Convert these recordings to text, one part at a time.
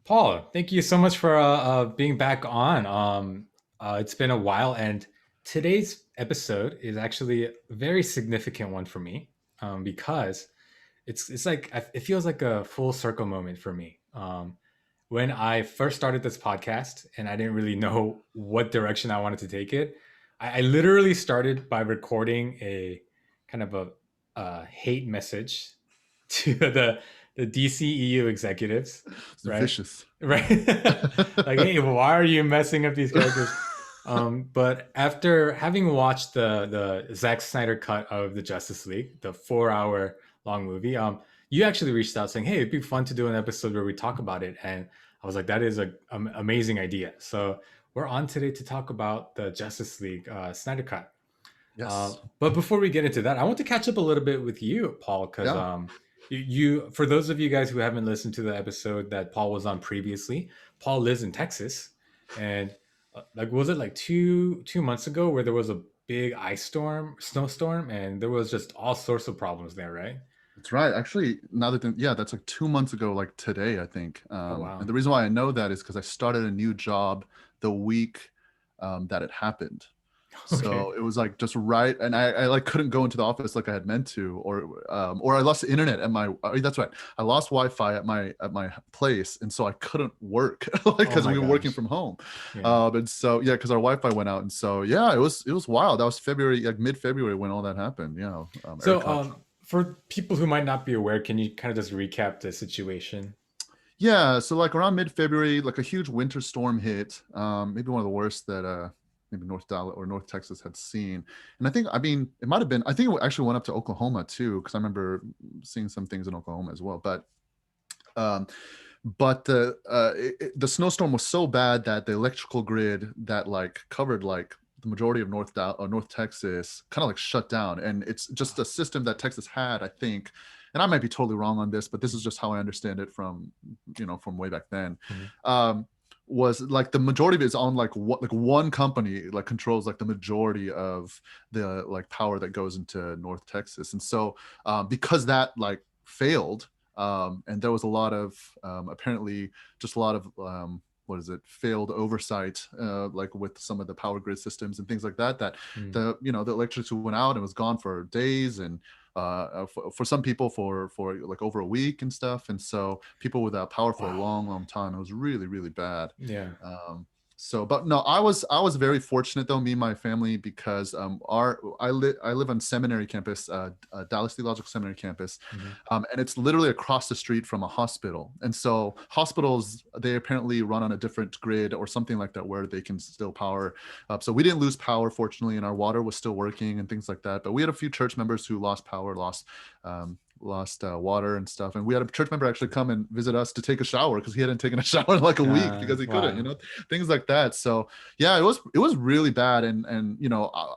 Paul, thank you so much for being back on. It's been a while, and today's episode is actually a very significant one for me because it's like it feels like a full circle moment for me. When I first started this podcast, and I didn't really know what direction I wanted to take it, I literally started by recording a kind of a hate message to the DCEU executives, It's right? vicious. Right. Like, hey, why are you messing up these characters? But after having watched the Zack Snyder cut of the Justice League, the 4 hour long movie, you actually reached out saying, hey, it'd be fun to do an episode where we talk about it. And I was like, that is a amazing idea. So we're on today to talk about the Justice League Snyder cut. Yes. But before we get into that, I want to catch up a little bit with you, Paul, because Yeah. you for those of you guys who haven't listened to the episode that Paul was on previously, Paul lives in Texas, and like was it like two months ago where there was a big ice storm, snowstorm, and there was just all sorts of problems there, right? That's right. Actually, now that yeah, that's like 2 months ago, like today, I think. Oh And wow. the reason why I know that is because I started a new job the week that it happened. Okay. So it was like just right, and I like couldn't go into the office like I had meant to, or I lost the internet at my. That's right. I lost Wi-Fi at my place, and so I couldn't work like Oh because my we were working gosh. from home, Yeah. and so yeah, because our Wi-Fi went out, and so yeah, it was wild. That was February, like mid-February when all that happened. Yeah, So ERCOT. for people who might not be aware, can you kind of just recap the situation? Yeah, so like around mid-February, like a huge winter storm hit. Maybe one of the worst that maybe North Dallas or North Texas had seen. And I mean, it might have been. I think it actually went up to Oklahoma too, because I remember seeing some things in Oklahoma as well. Um, but the snowstorm was so bad that the electrical grid that like covered like the majority of North Texas kind of like shut down, and it's just a system that Texas had, I think, and I might be totally wrong on this, but this is just how I understand it from from way back then. Mhm. Um, was like the majority of it is on like what like one company like controls like the majority of the like power that goes into North Texas, and so because that like failed, and there was a lot of apparently just a lot of what is it, failed oversight, like with some of the power grid systems and things like that, that Mm. the electricity went out and was gone for days, and for some people for like over a week and stuff, and so people without power for a Wow. long time. It was really bad. Yeah. um, so but no, I was very fortunate though, me and my family, because I live on seminary campus, Dallas Theological Seminary campus, Mhm. and it's literally across the street from a hospital. And so hospitals, they apparently run on a different grid or something like that where they can still power up. So we didn't lose power, fortunately, and our water was still working and things like that. But we had a few church members who lost power, lost water and stuff. And we had a church member actually come and visit us to take a shower because he hadn't taken a shower in like a week because he couldn't, Wow. things like that. So yeah, it was really bad. And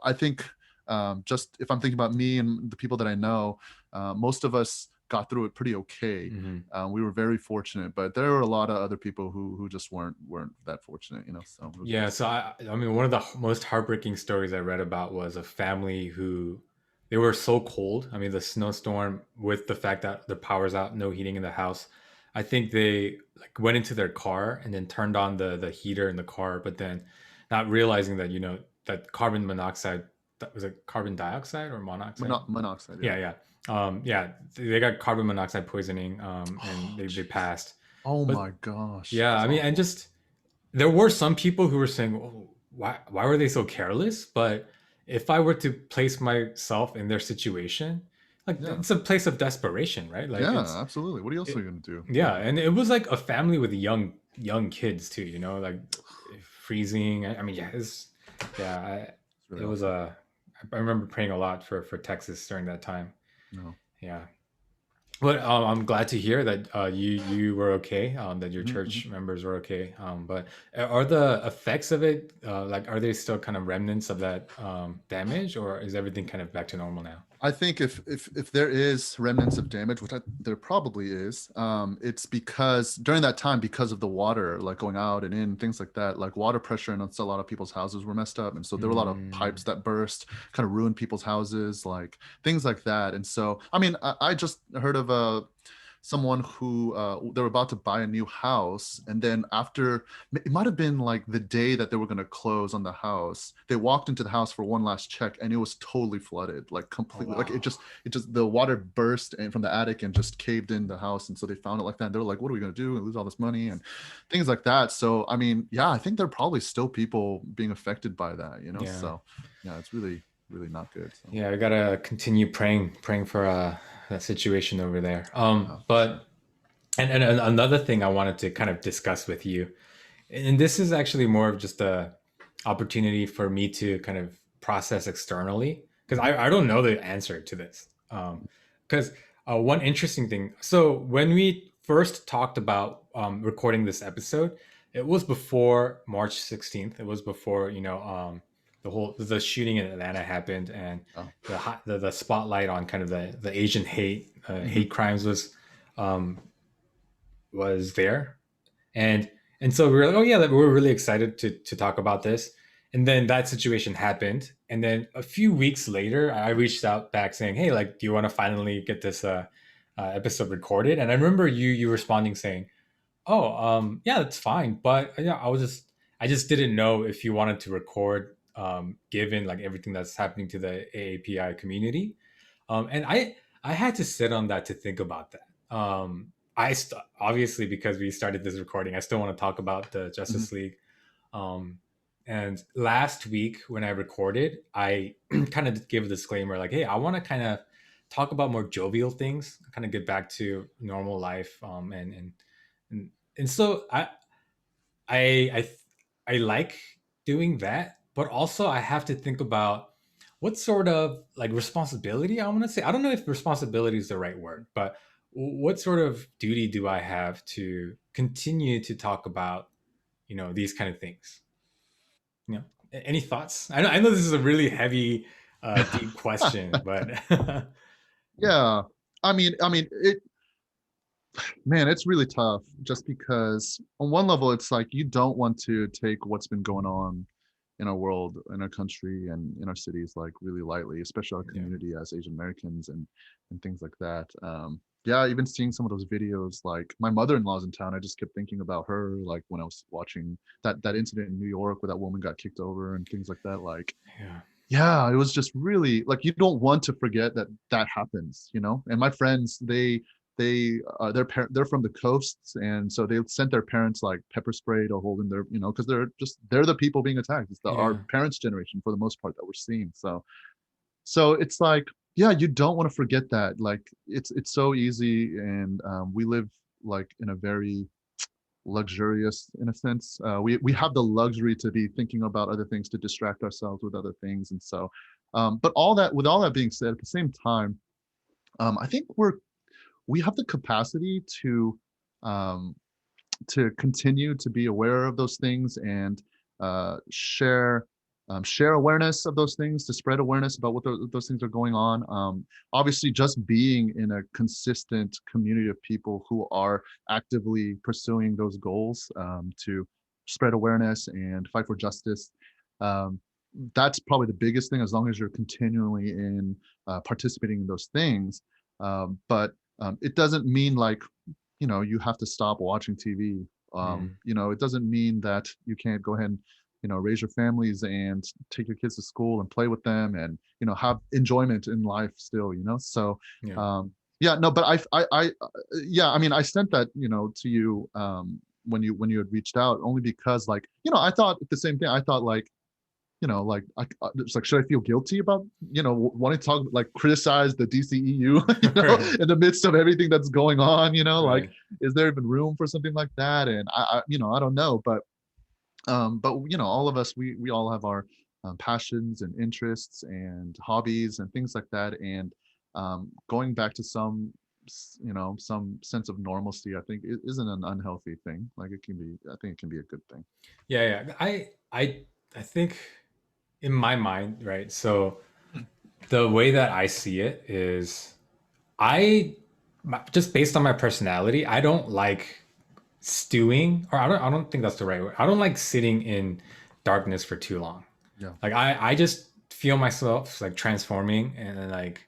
I think, just if I'm thinking about me and the people that I know, most of us got through it pretty okay. Mhm. We were very fortunate, but there were a lot of other people who just weren't that fortunate, so it was really Yeah, sad. so I mean one of the most heartbreaking stories I read about was a family who they were so cold. I mean the snowstorm with the fact that the power's out, no heating in the house. I think they like went into their car and then turned on the heater in the car, but then not realizing that that carbon monoxide, that was it carbon dioxide or monoxide? Monoxide, yeah. Yeah, yeah. Yeah, they got carbon monoxide poisoning and Oh, they jeez. passed. Oh But my gosh, yeah, that's I mean and awful. just there were some people who were saying, oh, why were they so careless? But if I were to place myself in their situation, like Yeah, it's a place of desperation, right? Like yeah, absolutely. What else are it, you gonna do? yeah, Yeah, and it was like a family with young kids too, like freezing. I mean, yeah, it's really it was awful. I remember praying a lot for Texas during that time. No. Yeah. But I'm glad to hear that you were okay, that your Mhm. church members were okay. But are the effects of it like are they still kind of remnants of that damage, or is everything kind of back to normal now? I think if there is remnants of damage, which there probably is, it's because during that time, because of the water like going out and in, things like that, like water pressure, and a lot of people's houses were messed up, and so there were a lot of Mm, pipes that burst, kind of ruined people's houses, like things like that. And so, I mean, I just heard of someone who they were about to buy a new house, and then after it might have been like the day that they were going to close on the house, they walked into the house for one last check, and it was totally flooded, like Oh completely, like wow. it just the water burst and from the attic and just caved in the house, and so they found it like that. And they were like, "What are we going to do? And lose all this money and things like that." So I mean, yeah, I think there are probably still people being affected by that, you know. Yeah. So yeah, it's really not good. So Yeah, I gotta continue praying for that situation over there. yeah, for sure. But and another thing I wanted to kind of discuss with you, and this is actually more of just a opportunity for me to kind of process externally because Mhm. I don't know the answer to this. Because one interesting thing, so when we first talked about recording this episode, it was before March 16th. It was before the shooting in Atlanta happened, and Oh. the spotlight on kind of the Asian Mhm. hate crimes um, was there, and so we were like, oh yeah, we were really excited to talk about this. And then that situation happened, and then a few weeks later, I reached out back saying, hey, like, do you want to finally get this episode recorded? And I remember you responding saying, oh, yeah, that's fine, but yeah, I just didn't know if you wanted to record, given like everything that's happening to the AAPI community. And I had to sit on that to think about that. Obviously, because we started this recording, I still want to talk about the Mhm. Justice League. Um, and last week when I recorded, I kind of gave a disclaimer like, hey, I want to kind of talk about more jovial things, kind of get back to normal life. And and so I I like doing that, but also I have to think about what sort of like responsibility I want to say. I don't know if responsibility is the right word, but what sort of duty do I have to continue to talk about, these kind of things? Any thoughts? I know this is a really heavy, deep question, but Yeah. I mean, man, it's really tough just because on one level, it's like you don't want to take what's been going on in our world, in our country, and in our cities like really lightly, especially our yeah, community as Asian Americans and things like that. Yeah, even seeing some of those videos, like my mother-in-law's in town, I just kept thinking about her, like when I was watching that incident in New York where that woman got kicked over and things like that. Like, yeah, yeah, it was just really like you don't want to forget that that happens, you know. And my friends, they're from the coasts, and so they sent their parents like pepper spray to hold in their, you know, because they're the people being attacked. It's our yeah, parents' generation for the most part that we're seeing. So it's like, yeah, you don't want to forget that. Like it's so easy, and we live like in a very luxurious in a sense. We have the luxury to be thinking about other things, to distract ourselves with other things, and so. But all that being said, at the same time, I think we have the capacity um, to continue to be aware of those things and share share awareness of those things, to spread awareness about what those things are going on. Obviously, just being in a consistent community of people who are actively pursuing those goals, to spread awareness and fight for justice. Um, that's probably the biggest thing, as long as you're continually in participating in those things. But it doesn't mean like, you know, you have to stop watching TV. mm, You know, it doesn't mean that you can't go ahead and, you know, raise your families and take your kids to school and play with them and, you know, have enjoyment in life still, you know. So yeah, um yeah, no, but yeah, I mean, I sent that, you know, to you when you had reached out, only because, like, you know, I thought the same thing. I thought like, you know, like it's like, should I feel guilty about, you know, wanting to talk, like, criticize the DCEU, you know, right, in the midst of everything that's going on, you know, like, right, is there even room for something like that? And you know, I don't know, but you know, all of us, we all have our passions and interests and hobbies and things like that, and going back to some, you know, some sense of normalcy, I think it isn't an unhealthy thing. Like, it can be, I think it can be a good thing. yeah, yeah. I think in my mind, right? So the way that I see it is, I just based on my personality, I don't like stewing, or I don't think that's the right word. I don't like sitting in darkness for too long. Yeah. Like I just feel myself like transforming, and then like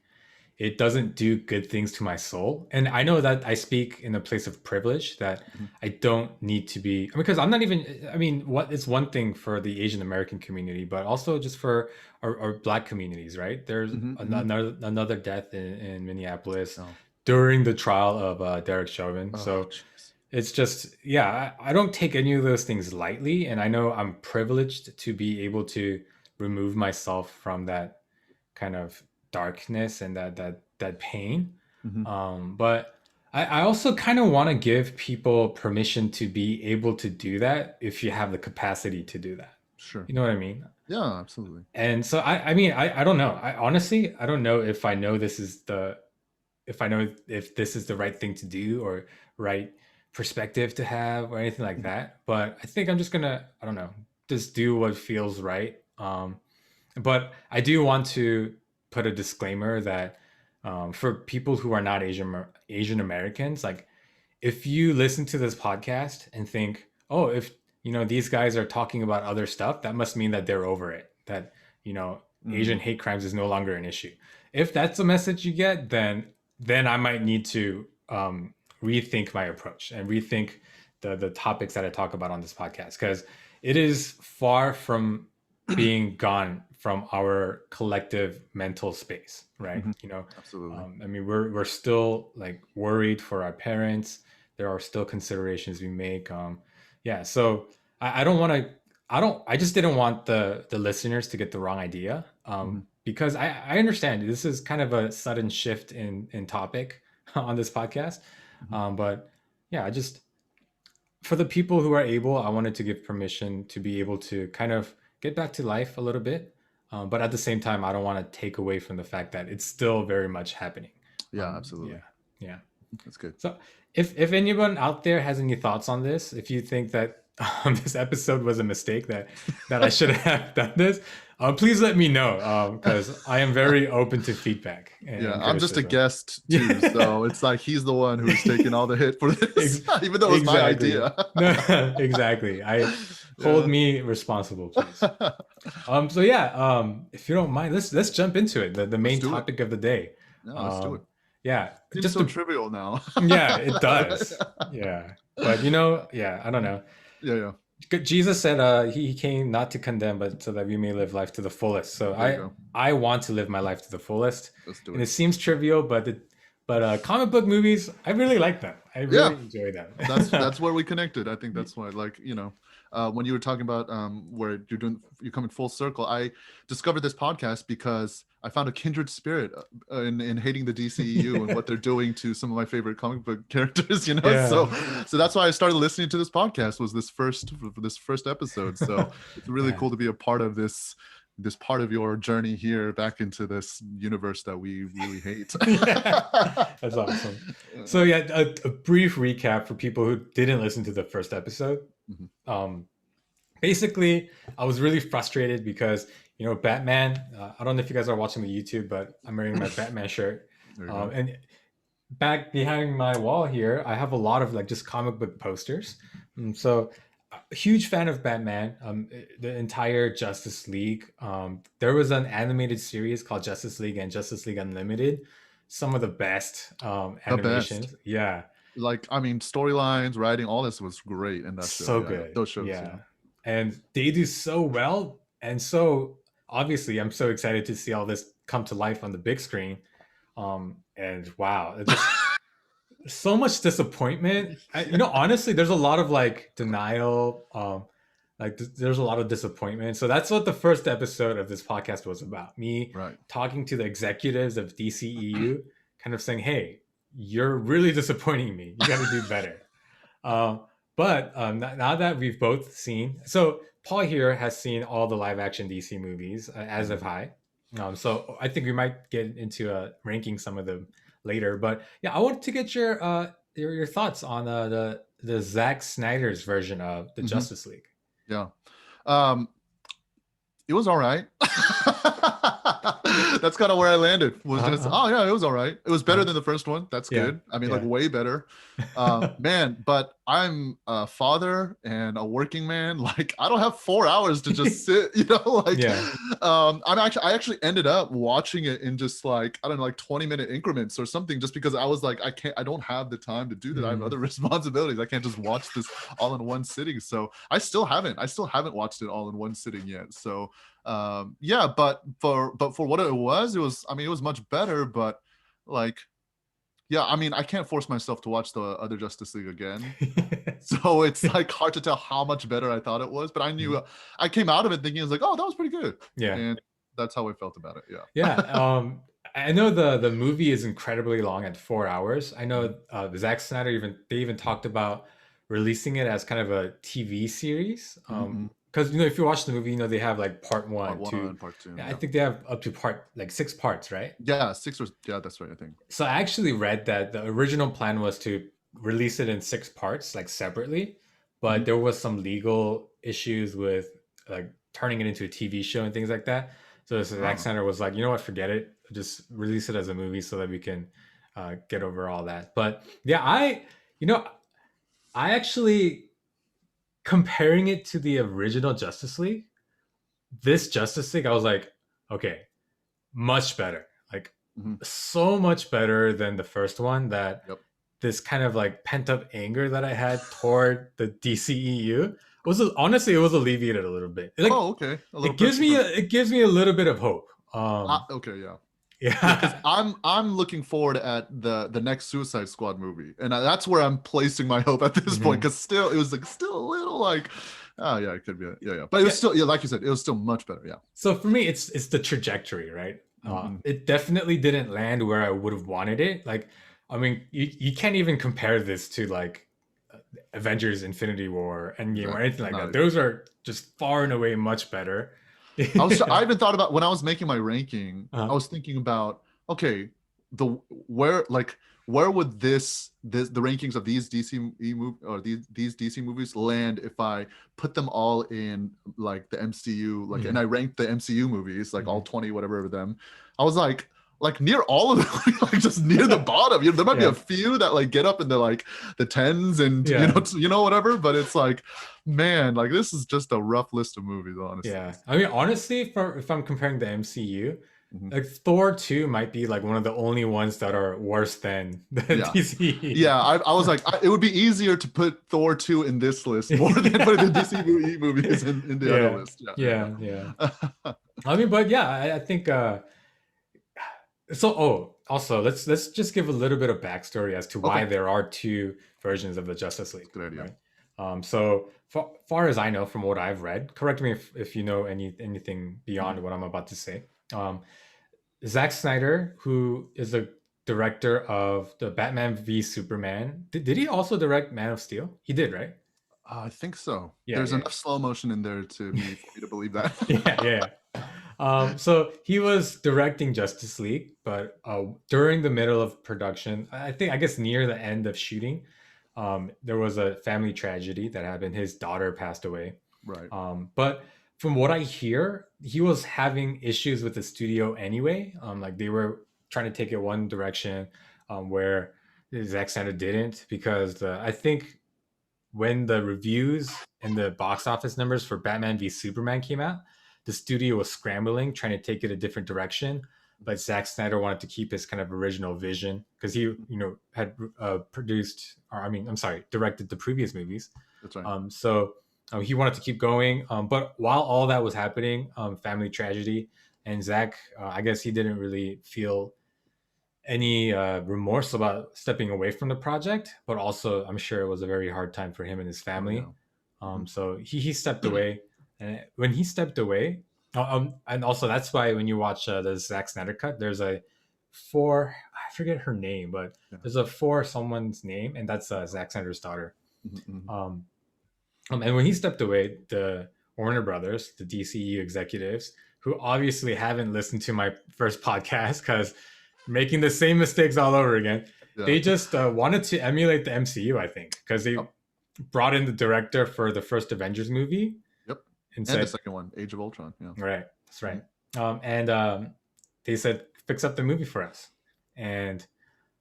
it doesn't do good things to my soul. And I know that I speak in a place of privilege, that Mhm. I don't need to be, because I'm not even, I mean, what it's one thing for the Asian American community, but also just for our Black communities, right? There's Mhm. Mhm. another death in Minneapolis No. during the trial of Derek Chauvin. Oh, So jeez. it's just, yeah, I don't take any of those things lightly. And I know I'm privileged to be able to remove myself from that kind of darkness and that pain. Mhm. But I also kind of want to give people permission to be able to do that if you have the capacity to do that. Sure. You know what I mean? Yeah, absolutely. And so I mean, I don't know. I honestly, I don't know if I know this is the if I know if this is the right thing to do or right perspective to have or anything like Mhm. that. But I think I'm just gonna, I don't know, just do what feels right. But I do want to put a disclaimer that for people who are not Asian Americans, like if you listen to this podcast and think, oh, if these guys are talking about other stuff, that must mean that they're over it. That Asian Mm. hate crimes is no longer an issue. If that's the message you get, then I might need to rethink my approach and rethink the topics that I talk about on this podcast, because it is far from being gone from our collective mental space, right? Mhm. Absolutely. I mean, we're still like worried for our parents. There are still considerations we make. Yeah, so I don't want to. I just didn't want the listeners to get the wrong idea. Mhm. Because I understand this is kind of a sudden shift in topic on this podcast. Mhm. But yeah, I just for the people who are able, I wanted to give permission to be able to kind of get back to life a little bit. But at the same time, I don't want to take away from the fact that it's still very much happening. Yeah, Yeah, absolutely. yeah. That's good. So if anyone out there has any thoughts on this, if you think that this episode was a mistake, that I should have done this, please let me know, because I am very open to feedback Yeah, and I'm just a criticism. guest too, Yeah. so it's like he's the one who's taking all the hit for this, Ex- even though it was my exactly. idea. No, exactly. I hold Yeah. me responsible, please. So yeah, if you don't mind, let's jump into it. The Let's main do it. topic of the day. Yeah, let's do it. Um, yeah, Seems just so to trivial now. yeah, it does. Yeah, but yeah, I don't know. Yeah, yeah. Jesus said, he came not to condemn, but so that we may live life to the fullest. So There you I go. I want to live my life to the fullest, Let's do and it. it seems trivial, but comic book movies, I really like them. I Yeah, really enjoy them. that's where we connected. I think that's why, like, when you were talking about where you're coming full circle, I discovered this podcast because I found a kindred spirit in hating the DCEU and what they're doing to some of my favorite comic book characters. So Yeah. that's why I started listening to this podcast. Was this first episode? So it's really Yeah. cool to be a part of this part of your journey here back into this universe that we really hate. Yeah, that's awesome. So yeah, a brief recap for people who didn't listen to the first episode. Mhm. Um, Basically, I was really frustrated because Batman. I don't know if you guys are watching the YouTube, but I'm wearing my Batman shirt, There you go. and back behind my wall here, I have a lot of like just comic book posters. So a huge fan of Batman, the entire Justice League. There was an animated series called Justice League and Justice League Unlimited. Some of the best The best. animations. Yeah, Like, I mean, storylines, writing, all this was great in that show. so Yeah, yeah. good. Those shows, Yeah, yeah. and they do so well. And so obviously, I'm so excited to see all this come to life on the big screen. And wow, it just so much disappointment. Honestly, there's a lot of like denial. There's a lot of disappointment. So that's what the first episode of this podcast was about. Me Right. talking to the executives of DCEU, kind of saying, "Hey, you're really disappointing me. You got to do better." But now that we've both seen, so Paul here has seen all the live action DC movies, as have I. So I think we might get into ranking some of them later. But yeah, I want to get your thoughts on the Zack Snyder's version of the Mhm. Justice League. Yeah. It was all right. That's kind of where I landed. Was just, Uh-huh. oh yeah, it was all right. It was better Uh-huh. than the first one. That's Yeah. good. I mean, like Yeah. way better. Man, but I'm a father and a working man. Like I don't have 4 hours to just sit, like Yeah. I actually ended up watching it in just like, I don't know, like 20-minute increments or something, just because I was like, I don't have the time to do that. I have other responsibilities. I can't just watch this all in one sitting. So I still haven't watched it all in one sitting yet. So yeah, but for what it was, I mean, it was much better, but like, yeah, I mean, I can't force myself to watch the other Justice League again. So it's like hard to tell how much better I thought it was, but I knew I came out of it thinking, I was like, oh, that was pretty good. Yeah. And that's how I felt about it. Yeah. Yeah. I know the movie is incredibly long at 4 hours. I know Zack Snyder even talked about releasing it as kind of a TV series. Because if you watch the movie, they have like part Part one, two. one, part two. Yeah, I Yeah. think they have up to like 6 parts, right? Yeah, yeah, that's right, I think. So I actually read that the original plan was to release it in 6 parts, like separately, but there was some legal issues with like turning it into a TV show and things like that. So Zack Oh. Snyder was like, you know what, forget it, just release it as a movie so that we can get over all that. But yeah, I actually comparing it to the original Justice League, this Justice League, I was like, okay, much better, like so much better than the first one. That Yep. this kind of like pent up anger that I had toward the DCEU was honestly, it was alleviated a little bit. Like Okay, a little pressure. it gives me a little bit of hope. Okay, yeah. Yeah, because Yeah. I'm looking forward at the next Suicide Squad movie, and that's where I'm placing my hope at this point. Because still, it was like still a little like, oh yeah, it could be, yeah, but it was still, yeah, like you said, it was still much better. Yeah. So for me, it's the trajectory, right? It definitely didn't land where I would have wanted it. Like, I mean, you can't even compare this to like Avengers: Infinity War, Endgame, or anything like that. Those are just far and away much better. I even thought about, when I was making my ranking, I Uh-huh. was thinking about, okay, where would the rankings of these these DC movies land if I put them all in like the MCU, like, and I ranked the MCU movies, like all 20 whatever of them. I was like near all of them, like just near the bottom. There might be a few that like get up into like the tens and whatever, but it's like, man, like this is just a rough list of movies, honestly. Yeah, I mean, honestly, if I'm comparing the MCU, like Thor 2 might be like one of the only ones that are worse than the DC. Yeah, I was like, it would be easier to put Thor 2 in this list more than putting the DC movies in the other list. Yeah. I mean, but yeah, I think so. Oh, also, let's just give a little bit of backstory as to why there are two versions of the Justice League. Good idea. Right? So far as I know, from what I've read, correct me if you know anything beyond what I'm about to say. Zack Snyder, who is the director of the Batman v Superman, did he also direct Man of Steel? He did, right? I think so. Yeah, There's enough slow motion in there for me to believe that. yeah. So he was directing Justice League, but during the middle of production, I guess near the end of shooting, there was a family tragedy that happened. His daughter passed away. Right. But from what I hear, he was having issues with the studio anyway. Like they were trying to take it one direction, where Zack Snyder didn't, because I think when the reviews and the box office numbers for Batman v Superman came out, the studio was scrambling, trying to take it a different direction. But Zack Snyder wanted to keep his kind of original vision, because he, had directed the previous movies. That's right. So he wanted to keep going. But while all that was happening, family tragedy, and Zack, I guess he didn't really feel any remorse about stepping away from the project, but also I'm sure it was a very hard time for him and his family. So he stepped away, and when he stepped away, and also that's why when you watch the Zack Snyder cut, there's a four, I forget her name, but there's a four someone's name, and that's Zack Snyder's daughter. And when he stepped away, the Warner Brothers, the DCU executives, who obviously haven't listened to my first podcast because making the same mistakes all over again, they just wanted to emulate the MCU, I think, because they brought in the director for the first Avengers movie. And the second one, Age of Ultron. Yeah. Right. That's right. they said fix up the movie for us. And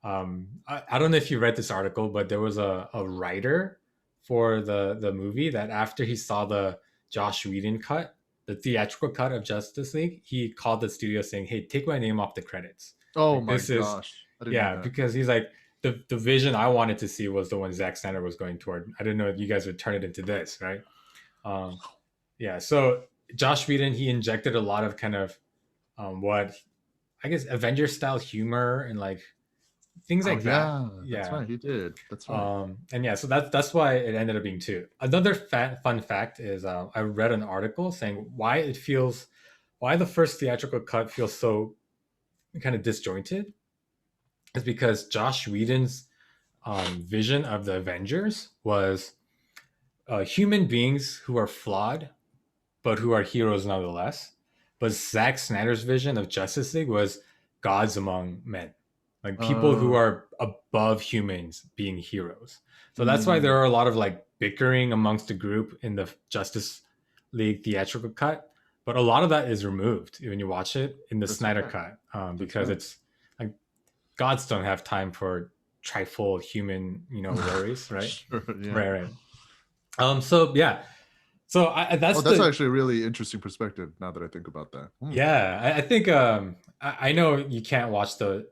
I don't know if you read this article, but there was a writer for the movie that after he saw the Josh Whedon cut, the theatrical cut of Justice League, he called the studio saying, "Hey, take my name off the credits. Oh Like my this is gosh, I didn't know yeah," that. because he's like the vision I wanted to see was the one Zack Snyder was going toward. I didn't know you guys would turn it into this, right? Um, yeah, so Josh Whedon he injected a lot of kind of what I guess Avenger style humor and like things Oh like that. yeah, that's Yeah. right. He did. That's right. And yeah, so that's why it ended up being two. Another fun fact is I read an article saying why the first theatrical cut feels so kind of disjointed is because Josh Whedon's vision of the Avengers was human beings who are flawed but who are heroes nonetheless. But Zack Snyder's vision of Justice League was gods among men, like people who Uh, are above humans being heroes. So that's why there mm, are a lot of like bickering amongst the group in the Justice League theatrical cut. But a lot of that is removed when you watch it in the that's Snyder right. cut That's because right. it's like gods don't have time for trifle human, worries, right? Sure. Yeah. Right, right. So yeah, so Oh, that's that's the actually a really interesting perspective. Now that I think about that. Hmm. yeah. I think I know you can't watch the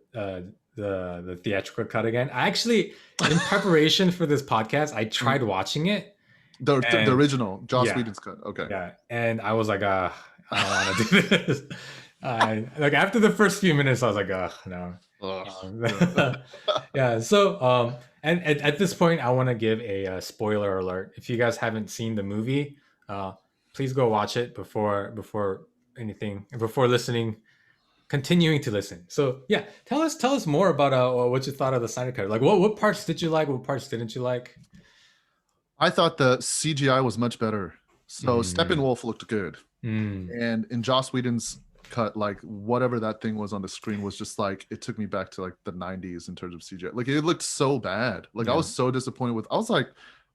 theatrical cut again. I actually, in preparation for this podcast, I Mm. tried watching it, The and original Joss yeah, Whedon's cut. Okay. yeah, and I was like, I don't want to do this. I like after the first few minutes, I was like, no. Ugh, Um, yeah. yeah. So, and at this point, I want to give a, spoiler alert. If you guys haven't seen the movie, uh, please go watch it before anything, before listening, continuing to listen. So, yeah, tell us more about what you thought of the Snyder Cut. Like, what parts did you like? What parts didn't you like? I thought the CGI was much better. So Mm, Steppenwolf looked good. mm, And in Joss Whedon's cut, like whatever that thing was on the screen was just like it took me back to like the 90s in terms of CGI. Like it looked so bad. Like I yeah, was so disappointed with I was like,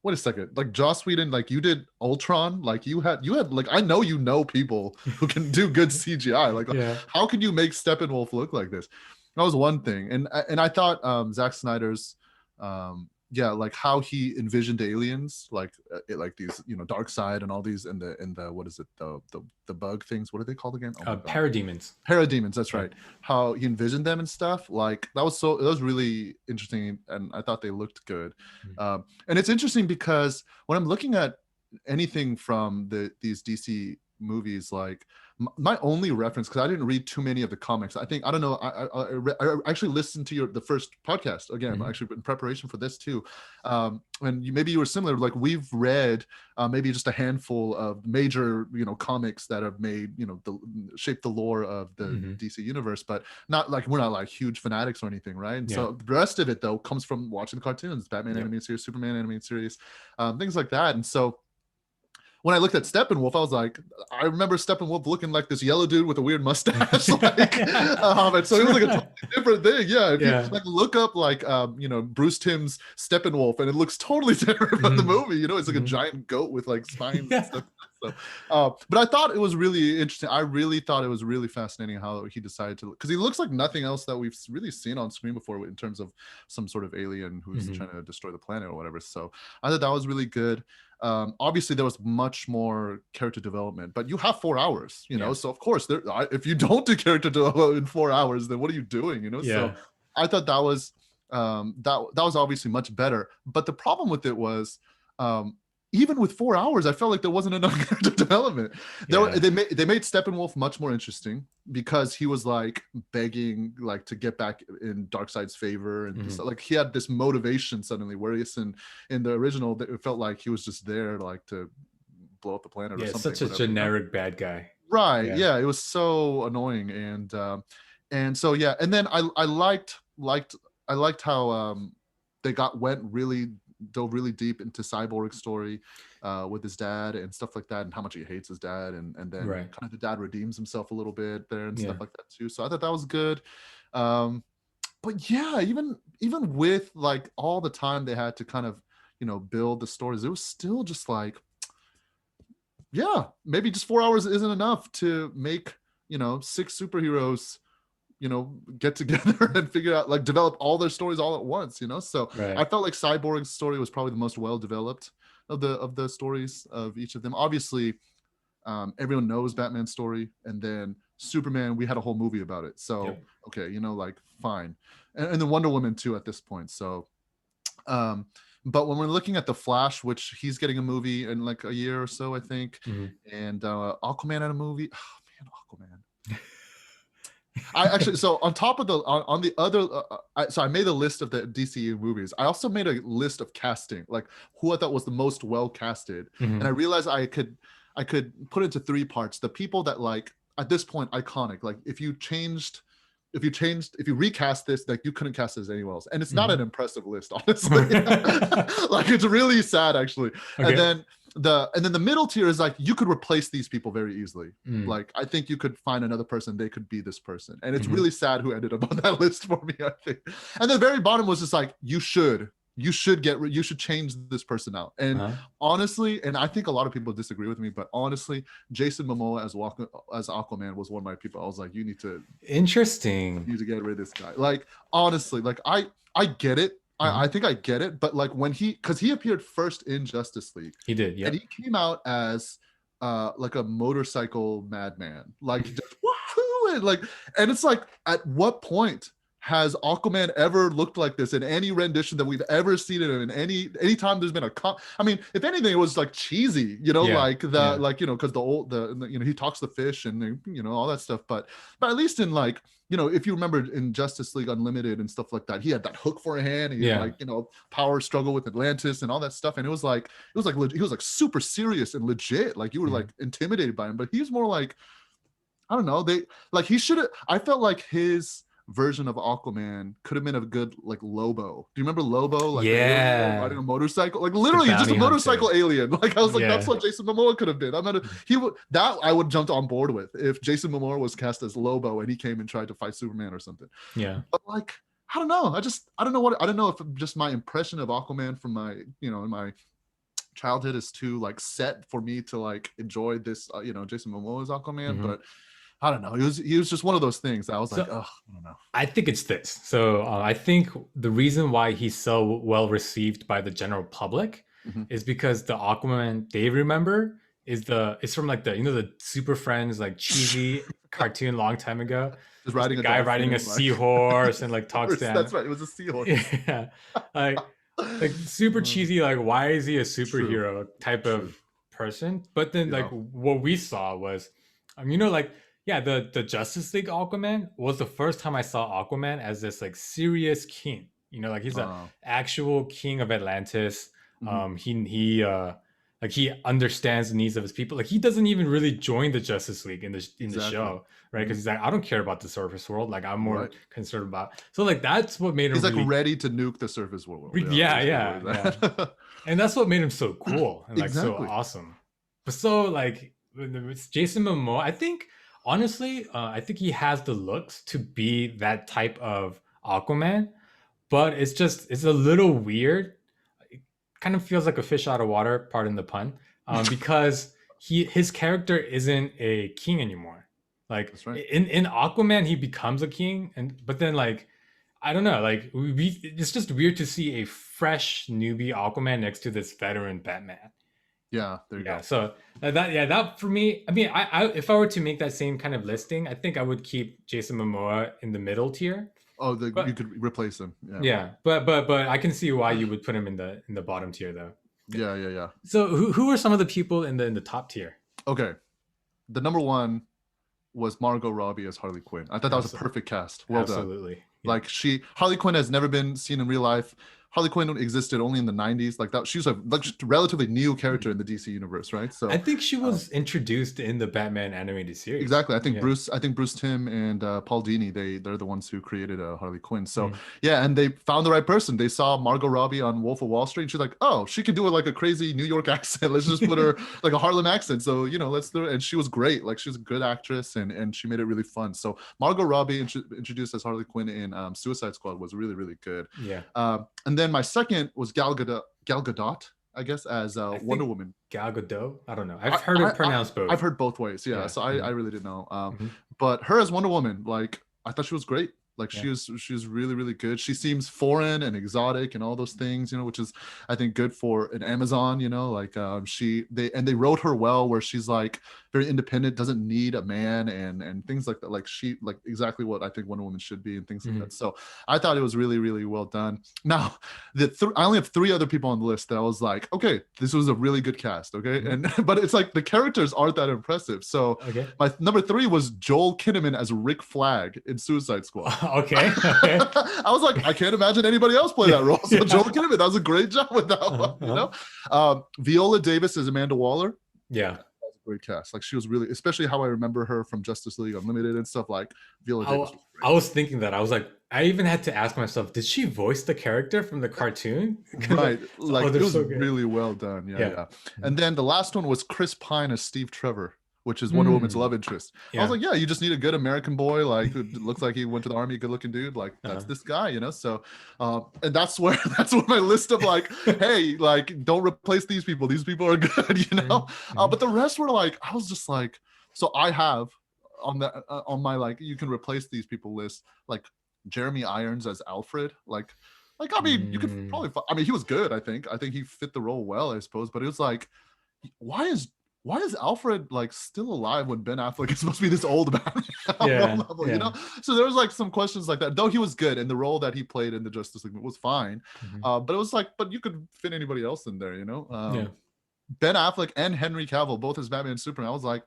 wait a second, like Joss Whedon, like you did Ultron, like you had like I know people who can do good CGI. Like yeah, how can you make Steppenwolf look like this? That was one thing. And I thought Zack Snyder's yeah, like how he envisioned aliens, like like these, dark side and all these, and the what is it, the bug things? What are they called again? Oh my god, parademons. parademons. That's Yeah. right. How he envisioned them and stuff. Like that was it was really interesting, and I thought they looked good. Mm. And it's interesting because when I'm looking at anything from these DC movies, like my only reference, because I didn't read too many of the comics. I think I don't know. I actually listened to the first podcast again, Mhm. actually in preparation for this too. And maybe you were similar. Like we've read maybe just a handful of major comics that have made shaped the lore of the Mhm. DC universe, but not like we're not like huge fanatics or anything, right? And Yeah. so the rest of it though comes from watching the cartoons, Batman Yep. animated series, Superman animated series, things like that. And so when I looked at Steppenwolf, I was like, I remember Steppenwolf looking like this yellow dude with a weird mustache, and so it was like a totally different thing. Yeah, if you Yeah. like look up like Bruce Timm's Steppenwolf, and it looks totally different from the Mhm. movie. It's like a Mhm. giant goat with like spines and Yeah. stuff. So, but I thought it was really interesting. I really thought it was really fascinating how he decided to, because he looks like nothing else that we've really seen on screen before in terms of some sort of alien who's Mhm. trying to destroy the planet or whatever. So I thought that was really good. Obviously there was much more character development, but you have 4 hours, Yeah. so of course if you don't do character development in 4 hours, then what are you doing, so Yeah. I thought that was that was obviously much better, but the problem with it was um even with 4 hours, I felt like there wasn't enough character development. Yeah. They made Steppenwolf much more interesting because he was like begging like to get back in Darkseid's favor and Mhm. stuff. Like he had this motivation suddenly, whereas in the original it felt like he was just there like to blow up the planet or Yeah. something, Such a whatever. generic bad guy. Right, Yeah. yeah, it was so annoying. And so yeah, and then I liked how they dove really deep into Cyborg's story with his dad and stuff like that, and how much he hates his dad, and then Right. kind of the dad redeems himself a little bit there and Yeah. stuff like that too. So I thought that was good. um but yeah, even with like all the time they had to kind of build the stories, it was still just like, yeah, maybe just 4 hours isn't enough to make 6 superheroes get together and figure out, like, develop all their stories all at once, So Right. I felt like Cyborg's story was probably the most well developed of the stories of each of them. Obviously, everyone knows Batman's story, and then Superman, we had a whole movie about it. So Yep. okay, like, fine, and then Wonder Woman too at this point. So, but when we're looking at the Flash, which he's getting a movie in like a year or so, I think, and Aquaman had a movie. Oh man, Aquaman. I actually, so on top of on the other, so I made a list of the DCU movies. I also made a list of casting, like who I thought was the most well casted, and I realized I could put it into three parts. The people that, like, at this point, iconic. Like if you recast this, like, you couldn't cast this anywhere else, and it's not an impressive list, honestly. Like, it's really sad, actually. Okay. And then the middle tier is like, you could replace these people very easily. Like, I think you could find another person, they could be this person, and it's really sad who ended up on that list for me, I think. And the very bottom was just like, you should change this person out. And honestly, and I think a lot of people disagree with me, but honestly, Jason Momoa as Aquaman was one of my people. I was like, you need to get rid of this guy. Like, honestly, like, I get it. I think I get it, but like, because he appeared first in Justice League. He did, yeah. And he came out as like a motorcycle madman, like, just woohoo, and it's like, at what point has Aquaman ever looked like this in any rendition that we've ever seen it in any time there's been I mean, if anything, it was like cheesy, like because he talks the fish and all that stuff, but at least in, like, if you remember in Justice League Unlimited and stuff like that, he had that hook for a hand, and like, power struggle with Atlantis and all that stuff, and he was like he was like super serious and legit, like you were like intimidated by him, but he's more like, I don't know, I felt like his version of Aquaman could have been a good, like, Lobo. Do you remember Lobo? Like, riding a motorcycle, like, literally just a motorcycle alien. Like, I was like, that's what Jason Momoa could have been. I would jumped on board with if Jason Momoa was cast as Lobo and he came and tried to fight Superman or something. Yeah. But, like, I don't know. I don't know if just my impression of Aquaman from my, in my childhood is too, like, set for me to, like, enjoy this, Jason Momoa's Aquaman, but I don't know. He was just one of those things. I was like, oh, I don't know. I think it's this. So I think the reason why he's so well received by the general public is because the Aquaman they remember is from, like, the Super Friends, like, cheesy cartoon long time ago. Just riding a guy riding a seahorse and, like, talks down. That's right. It was a seahorse. Yeah, like super cheesy. Like, why is he a superhero type of person? But then, like, what we saw was, like. Yeah, the Justice League Aquaman was the first time I saw Aquaman as this, like, serious king. Like, he's an actual king of Atlantis. He understands the needs of his people. Like, he doesn't even really join the Justice League in the show, right? Because he's like, I don't care about the surface world. Like, I'm more concerned about. So, like, that's what made him. He's like ready to nuke the surface world. Yeah. And that's what made him so cool and, like, so awesome. But so, like, it's Jason Momoa, I think. Honestly, I think he has the looks to be that type of Aquaman, but it's a little weird. It kind of feels like a fish out of water, pardon the pun, because his character isn't a king anymore. Like, that's right. In Aquaman, he becomes a king, but then, like, I don't know, like, it's just weird to see a fresh newbie Aquaman next to this veteran Batman. Yeah, there you go. So that for me, I mean, I if I were to make that same kind of listing, I think I would keep Jason Momoa in the middle tier. Oh, you could replace him. Yeah, but I can see why you would put him in the bottom tier, though. Yeah. So who are some of the people in the top tier? Okay, the number one was Margot Robbie as Harley Quinn. I thought that was a perfect cast. Well done. Absolutely. Yeah. Like, Harley Quinn has never been seen in real life. Harley Quinn existed only in the 90s. Like, that, she was a relatively new character in the DC universe, right? So I think she was introduced in the Batman animated series. Exactly. I think Bruce Timm and Paul Dini, they're the ones who created Harley Quinn. So and they found the right person. They saw Margot Robbie on Wolf of Wall Street, and she's like, oh, she can do it like a crazy New York accent. Let's just put her like a Harlem accent. So let's do it. And she was great. Like, she was a good actress, and she made it really fun. So Margot Robbie introduced as Harley Quinn in Suicide Squad was really, really good. Yeah. And then my second was Gal Gadot, I guess, as Wonder Woman. Gal Gadot? I don't know. I've heard it pronounced both. I've heard both ways. Yeah. So I really didn't know. But her as Wonder Woman, like, I thought she was great. Like Yeah. she was really, really good. She seems foreign and exotic and all those things, you know, which is I think good for an Amazon, you know, like they wrote her well where she's like very independent, doesn't need a man and things like that. Like she like exactly what I think Wonder Woman should be and things like that. So I thought it was really, really well done. Now I only have 3 other people on the list that I was like, okay, this was a really good cast. Okay. And but it's like the characters aren't that impressive. So my number 3 was Joel Kinnaman as Rick Flagg in Suicide Squad. Okay. I was like, I can't imagine anybody else play that role. So Joel Kinnaman, that was a great job with that one, you know? Viola Davis as Amanda Waller. Yeah. That was a great cast. Like she was really, especially how I remember her from Justice League Unlimited and stuff, like Viola Davis was great. I was thinking that. I was like, I even had to ask myself, did she voice the character from the cartoon? Right. Like it was so really well done. Yeah. And then the last one was Chris Pine as Steve Trevor, which is Wonder Woman's love interest. I was like, yeah, you just need a good American boy, like who looks like he went to the army, good looking dude. Like that's this guy, you know? So, and that's where my list of like, hey, like don't replace these people. These people are good, you know? But the rest were like, I was just like, so I have on the, on my, like, you can replace these people list, like Jeremy Irons as Alfred. Like, I mean, you could probably, I mean, he was good. I think he fit the role well, I suppose, but it was like, why is Alfred like still alive when Ben Affleck is supposed to be this old man? You know? So there was like some questions like that, though he was good and the role that he played in the Justice League was fine. But it was like, but you could fit anybody else in there, you know? Ben Affleck and Henry Cavill, both as Batman and Superman, I was like,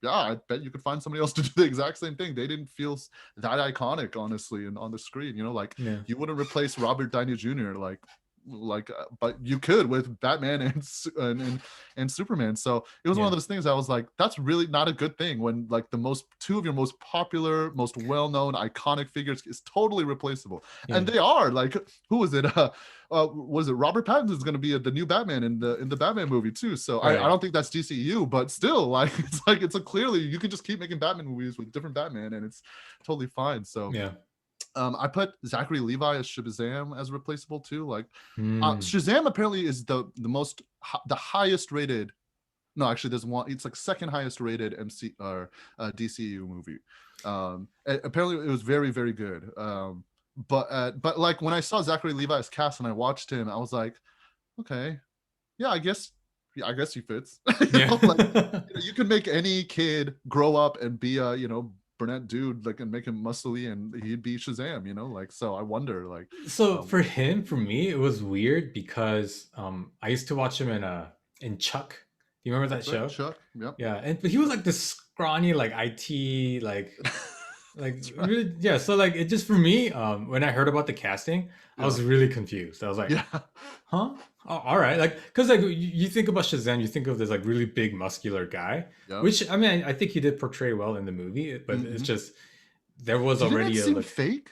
yeah, I bet you could find somebody else to do the exact same thing. They didn't feel that iconic, honestly, and on the screen, you know, like you wouldn't replace Robert Downey Jr. But you could with Batman and Superman. So it was one of those things I was like, that's really not a good thing when like the 2 of your most popular, most well-known, iconic figures is totally replaceable. And they are. Like, who was it? Was it Robert Pattinson is going to be the new Batman in the Batman movie too? So I don't think that's DCU, but still, like it's a clearly you can just keep making Batman movies with different Batman and it's totally fine. So I put Zachary Levi as Shazam as replaceable too. Like Shazam apparently is the highest rated. No, actually, there's one. It's like second highest rated DCU movie. Apparently, it was very, very good. But like when I saw Zachary Levi's cast and I watched him, I was like, okay, yeah, I guess he fits. You can make any kid grow up and be a brunette dude, like, and make him muscly and he'd be Shazam, you know, like, so I wonder, like, for me it was weird because I used to watch him in Chuck. Do you remember that show? Chuck? But he was like this scrawny, like IT, like really, so like it just, for me, when I heard about the casting, I was really confused. I was like, huh? Oh, all right. Like, because like you think about Shazam, you think of this like really big muscular guy, which I mean I think he did portray well in the movie, but it's just there was already seem fake.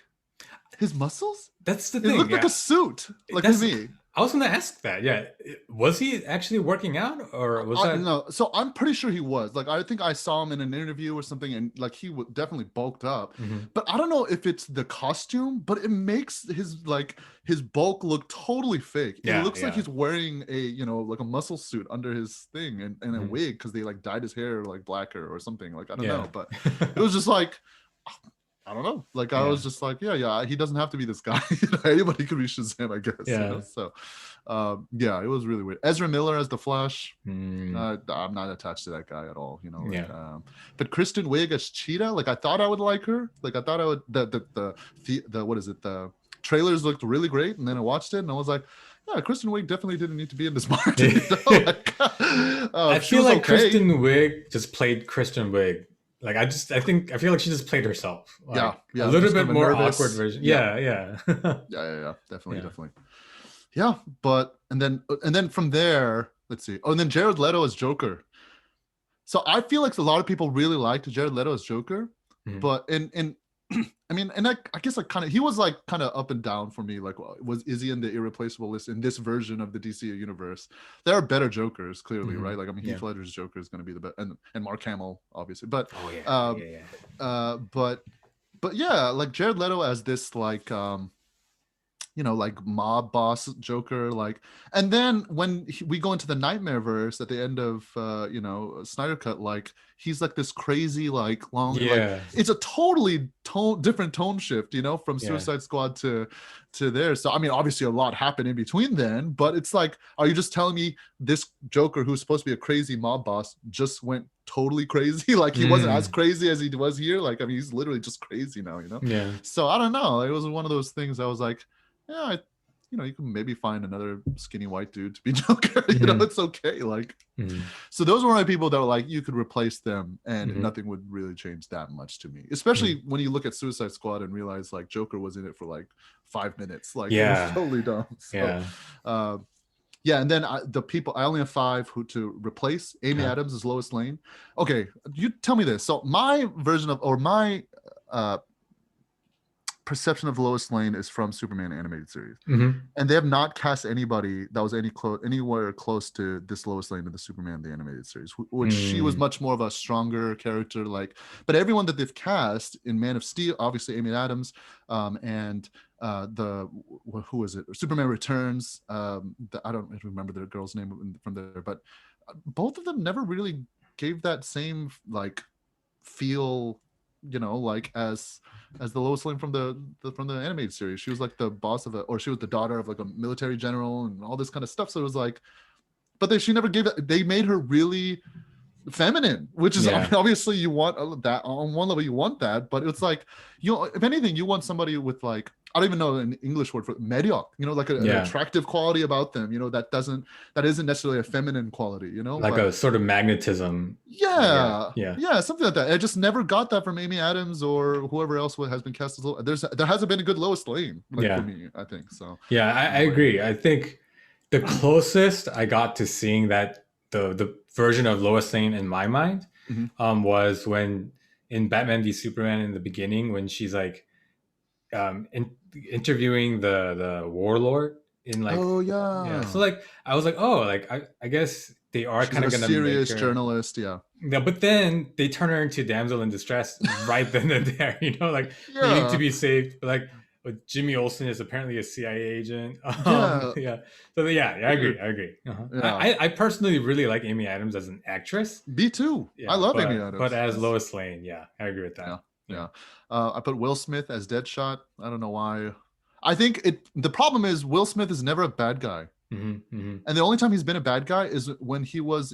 His muscles? That's the thing. It looked like a suit, like to me. I was going to ask that. Yeah, was he actually working out, or was that? No, so I'm pretty sure he was. Like, I think I saw him in an interview or something, and like he definitely bulked up. But I don't know if it's the costume, but it makes his bulk look totally fake. It looks like he's wearing a like a muscle suit under his thing and a wig because they like dyed his hair like blacker or something. Like I don't know, but it was just like. I don't know. Like I was just like, he doesn't have to be this guy. Anybody could be Shazam, I guess. You know? So, it was really weird. Ezra Miller as the Flash. I'm not attached to that guy at all. You know. Like, but Kristen Wiig as Cheetah. Like I thought I would like her. Like I thought I would. The what is it? The trailers looked really great, and then I watched it, and I was like. Yeah, Kristen Wiig definitely didn't need to be in this market. I feel like Kristen Wiig just played Kristen Wiig. Like I feel like she just played herself. Like, a little bit more nervous. Awkward version. Yeah. Definitely. Yeah, but and then from there, let's see. Oh, and then Jared Leto as Joker. So I feel like a lot of people really liked Jared Leto as Joker, but I mean, and I guess he was like kind of up and down for me. Like, is he in the irreplaceable list in this version of the DC universe? There are better Jokers, clearly, right? Like, I mean, Heath Ledger's Joker is going to be the best, and Mark Hamill, obviously. But, but yeah, like Jared Leto as this like like mob boss Joker, like, and then when we go into the Nightmare verse at the end of Snyder Cut, like he's like this crazy, like long, like Yeah. it's a totally different tone shift, from Yeah. Suicide Squad to there. So I mean, obviously a lot happened in between then, but it's like, are you just telling me this Joker who's supposed to be a crazy mob boss just went totally crazy? Like he wasn't as crazy as he was here. Like, I mean, he's literally just crazy now, Yeah. So I don't know. It was one of those things I was like, yeah, you can maybe find another skinny white dude to be Joker. It's okay. Like, so those were my people that were like, you could replace them and nothing would really change that much to me. Especially when you look at Suicide Squad and realize like Joker was in it for like 5 minutes. Like, it was totally dumb. So, yeah, and then the people, I only have 5 who to replace. Amy Adams is Lois Lane. Okay, you tell me this. So my version of, or my perception of Lois Lane is from Superman animated series, and they have not cast anybody that was anywhere close to this Lois Lane in the Superman the animated series, which she was much more of a stronger character. Like, but everyone that they've cast in Man of Steel, obviously Amy Adams, and who is it? Superman Returns. I don't remember the girl's name from there, but both of them never really gave that same like feel, like as the Lois Lane from the animated series. She was like the boss of or she was the daughter of like a military general and all this kind of stuff. So it was like, but she never gave it. They made her really feminine, which is, I mean, obviously you want that on one level, you want that, but it's like, if anything, you want somebody with like, I don't even know an English word for 매력, like an attractive quality about them, that isn't necessarily a feminine quality, like a sort of magnetism. Yeah, something like that. I just never got that from Amy Adams or whoever else has been cast as there hasn't been a good Lois Lane for me, I think. So I agree. I think the closest I got to seeing that the version of Lois Lane in my mind was when in Batman v Superman in the beginning, when she's like interviewing the warlord in like, so like I was like, oh, like I guess they are kind of gonna serious make her journalist. Yeah, but then they turn her into damsel in distress right then and there, like needing to be saved. But like, Jimmy Olsen is apparently a CIA agent. So I agree. I personally really like Amy Adams as an actress. Me too. I love Amy Adams. But as Lois Lane, I agree with that. Yeah. I put Will Smith as Deadshot. I don't know why. I think the problem is Will Smith is never a bad guy. And the only time he's been a bad guy is when he was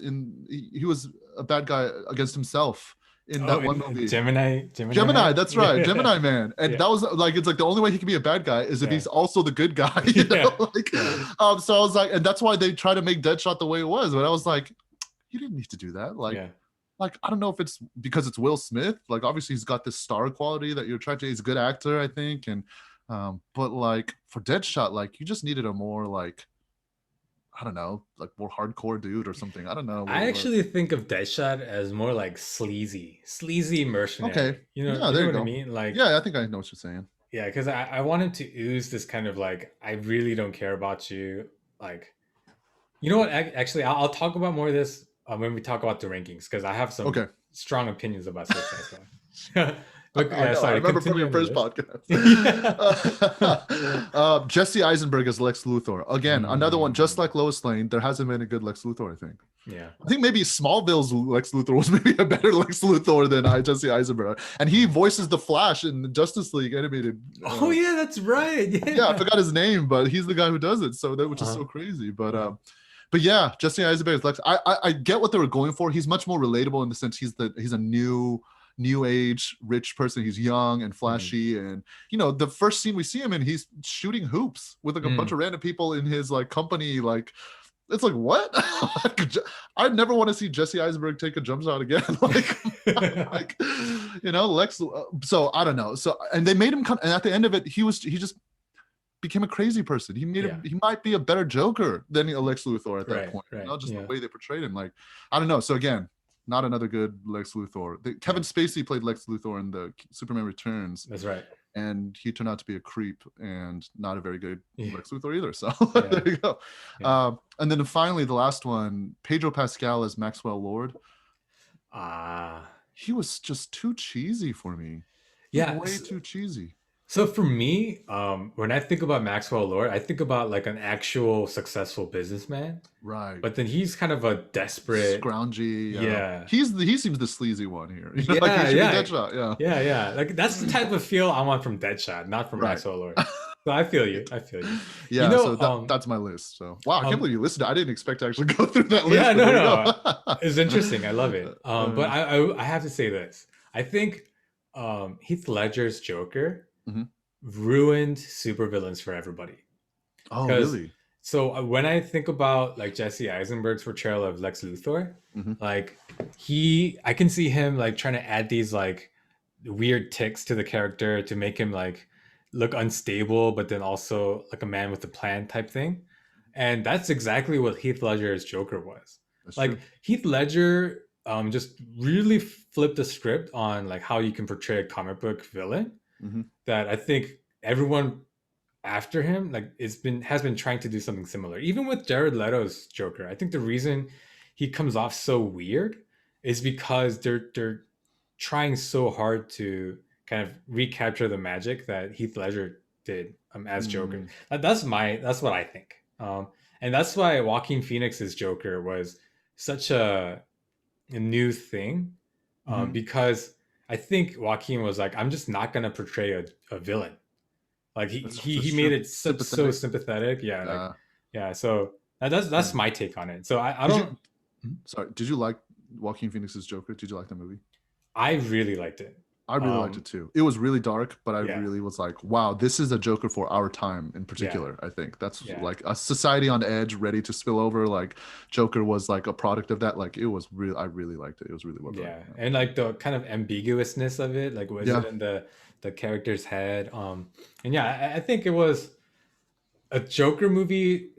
a bad guy against himself in that one movie. Gemini, that's right. Gemini Man. And that was like, it's like the only way he can be a bad guy is if he's also the good guy, so I was like, and that's why they try to make Deadshot the way it was. But I was like, you didn't need to do that. Like, I don't know if it's because it's Will Smith. Like, obviously he's got this star quality that you're trying to, he's a good actor, I think. And, but like for Deadshot, like you just needed a more like, I don't know, like more hardcore dude or something. I don't know. I actually think of Deadshot as more like sleazy mercenary. Okay. You know what I mean? Like, I think I know what you're saying. Yeah, because I wanted to ooze this kind of like, I really don't care about you. Like, you know what? Actually, I'll talk about more of this when we talk about the rankings, because I have some strong opinions about Suicide Squad. I remember from your first podcast. Jesse Eisenberg as Lex Luthor. Again, another one, just like Lois Lane. There hasn't been a good Lex Luthor, I think. Yeah. I think maybe Smallville's Lex Luthor was maybe a better Lex Luthor than Jesse Eisenberg. And he voices the Flash in the Justice League animated. Oh, yeah, that's right. Yeah, I forgot his name, but he's the guy who does it. So that, which is so crazy. But yeah, Jesse Eisenberg is Lex. I get what they were going for. He's much more relatable in the sense he's a new age rich person. He's young and flashy, and the first scene we see him in, he's shooting hoops with like a bunch of random people in his like company. Like, it's like, what? I'd never want to see Jesse Eisenberg take a jump shot again. Lex. So I don't know. So, and they made him come, and at the end of it, he just became a crazy person. He might be a better Joker than Lex Luthor at that point. Not just the way they portrayed him. Like, I don't know. So again, not another good Lex Luthor. Kevin Spacey played Lex Luthor in the Superman Returns. That's right. And he turned out to be a creep and not a very good Lex Luthor either. So there you go. And then finally, the last one, Pedro Pascal as Maxwell Lord. He was just too cheesy for me. Way too cheesy. So for me, when I think about Maxwell Lord, I think about like an actual successful businessman, Right. but then he's kind of a desperate, Scroungy. yeah, He seems the sleazy one here. Like he yeah, should be yeah, Deadshot. Yeah. yeah. Like that's the type of feel I want from Deadshot, not from Right. Maxwell Lord. So I feel you. I feel you. You Yeah. know, So that's my list. So wow, I can't um, believe you listened. I didn't expect to actually go through that yeah, list, but no, there you go. no, it's interesting. I love it. But I have to say this. I think Heath Ledger's Joker Mhm. ruined supervillains for everybody. Oh, Because really? so when I think about like Jesse Eisenberg's portrayal of Lex Luthor, Hmm. like I can see him like trying to add these like weird ticks to the character to make him like look unstable, but then also like a man with a plan type thing. And that's exactly what Heath Ledger's Joker was. That's Like true. Heath Ledger just really flipped the script on like how you can portray a comic book villain Hmm. that I think everyone after him like has been trying to do something similar. Even with Jared Leto's Joker, I think the reason he comes off so weird is because they're trying so hard to kind of recapture the magic that Heath Ledger did as Joker. Mm. That's what I think. And that's why Joaquin Phoenix's Joker was such a new thing, Hmm. because I think Joaquin was like, I'm just not gonna portray a villain. Like he That's made true. it so Sympathetic. sympathetic. Yeah, like Yeah. yeah. So that's Yeah. my take on it. So I Did don't. you? Sorry. Did you like Joaquin Phoenix's Joker? Did you like the movie? I really liked it. I really liked Um, it too. It was really dark, but I yeah, really was like, wow, this is a Joker for our time in yeah, particular. I think that's yeah, like a society on edge, ready to spill over. Like Joker was like a product of that. Like it was real. I really liked it. It was really well done. yeah. And like the kind of ambiguousness of it, like was Yeah. it in the character's head? And yeah, I think it was a Joker movie,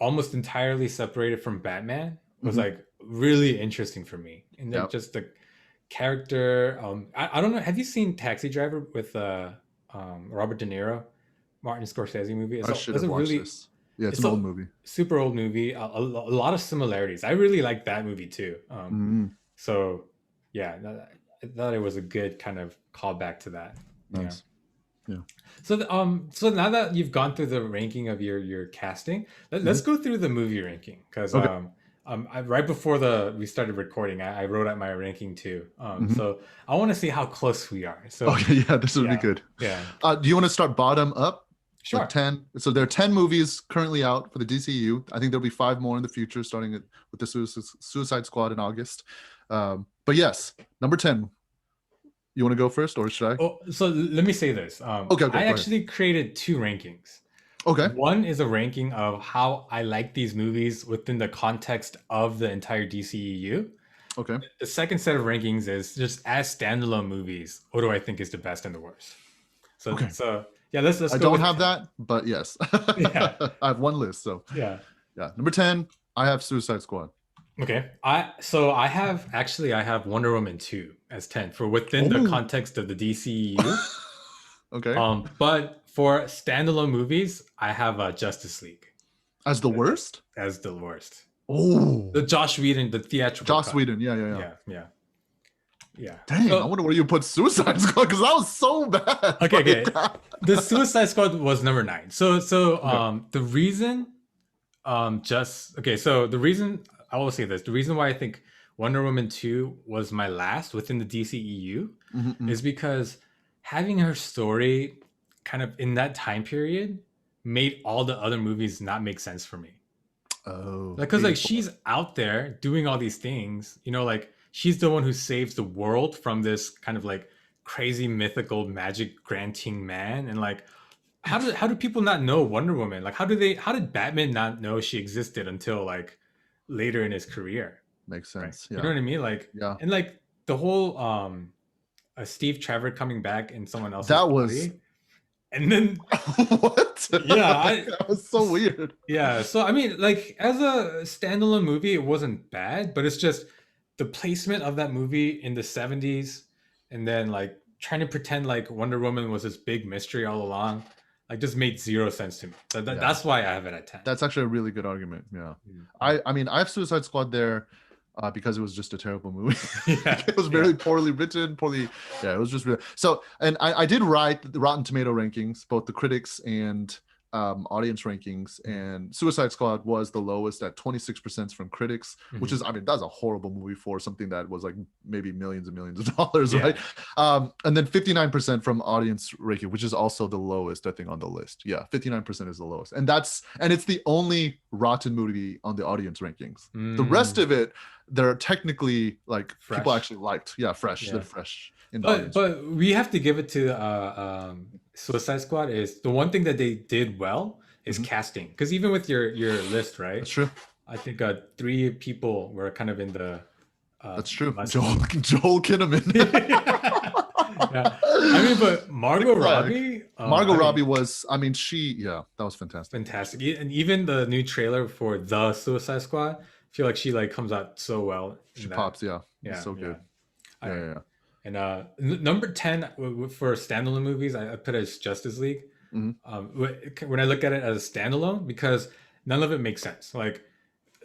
almost entirely separated from Batman, was Hmm. like really interesting for me. And Yeah. like just the character. I don't know. Have you seen Taxi Driver with Robert De Niro, Martin Scorsese movie? I should It's have a watched really this. Yeah, it's it's an old a movie. super old movie. A lot of similarities. I really like that movie too. Mm, So yeah, I thought it was a good kind of callback to that. Yeah. nice. Yeah. So so now that you've gone through the ranking of your casting, let's Hmm. go through the movie ranking because Okay. right before the we started recording, I wrote out my ranking too. Hmm. So I want to see how close we are. So Okay. Yeah, this would be yeah, good. yeah, Do you want to start bottom up? Like sure. 10. So there are 10 movies currently out for the DCU. I think there'll be 5 more in the future, starting with the Suicide Squad in August. But yes, number 10. You want to go first, or should I? Oh, so let me say this. Okay, okay, I go ahead. actually created two rankings. Okay, One is a ranking of how I like these movies within the context of the entire DCEU. okay, The second set of rankings is just as standalone movies. What do I think is the best and the worst? okay. So yeah, let's I go don't with have 10. that, but yes, Yeah, I have one list. So yeah. yeah, number 10, I have Suicide Squad. Okay. I have Wonder Woman 2 as 10 for within the Oh, context of the DCEU. okay. But for standalone movies, I have Justice League As the worst? as the worst. Oh, The Josh Whedon, the theatrical Joss cut. Whedon. Yeah, yeah, yeah. Yeah, yeah, yeah. Dang, I So wonder where you put Suicide Squad because that was so bad. okay, okay. The Suicide Squad was number 9. Okay. The reason just okay, so the reason I will say this, the reason why I think Wonder Woman 2 was my last within the DCEU Mm-hmm. is because having her story kind of in that time period made all the other movies not make sense for me. Oh, Like, cause like 84. she's out there doing all these things, like she's the one who saves the world from this kind of like crazy mythical magic granting man, and like how do people not know Wonder Woman? Like, how did Batman not know she existed until like later in his career, Makes right? sense. You know Yeah. what I mean? Like, Yeah. and like the whole Steve Trevor coming back in someone else's That was body, and then what? yeah, That was so weird. yeah. So I mean, like as a standalone movie, it wasn't bad, but it's just the placement of that movie in the 70s, and then like trying to pretend like Wonder Woman was this big mystery all along, like just made zero sense to me. So Yeah. that's why I have it at 10. That's actually a really good argument. Yeah. Mm, mm. I mean, I have Suicide Squad there. because it was just a terrible movie. Yeah, It was very poorly written, poorly. Yeah, it was just really. So, and I did write the Rotten Tomato rankings, both the critics and audience rankings, and Suicide Squad was the lowest at 26% from critics, which is, I mean, that's a horrible movie for something that was like maybe millions and millions of dollars, right? And then 59% from audience ranking, which is also the lowest, I think, on the list. Yeah, 59% is the lowest, and it's the only rotten movie on the audience rankings. The rest of it, they're technically like Fresh. People actually liked. Yeah, fresh. They're fresh. But we have to give it to Suicide Squad. Is the one thing that they did well is casting, because even with your list, right? That's true. I think 3 people were kind of in the. That's true. Joel Kinnaman. Yeah. I mean, but Margot Robbie. Robbie was. I mean, that was fantastic. Fantastic, and even the new trailer for the Suicide Squad, I feel like she like comes out so well. She pops. Yeah. So good. Yeah. And number 10 for standalone movies, I put it as Justice League. When I look at it as a standalone, because none of it makes sense. Like,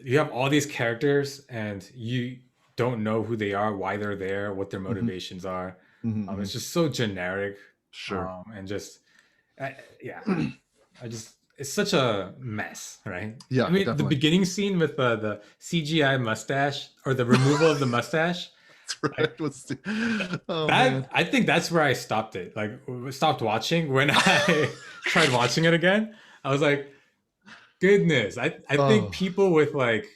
you have all these characters and you don't know who they are, why they're there, what their motivations are. It's just so generic. Sure. And just, it's such a mess, right? Yeah. I mean, definitely. the beginning scene with the CGI mustache, or the removal of the mustache. That's right. I think that's where I stopped it. Like, stopped watching when I tried watching it again. I was like, goodness. I think people with like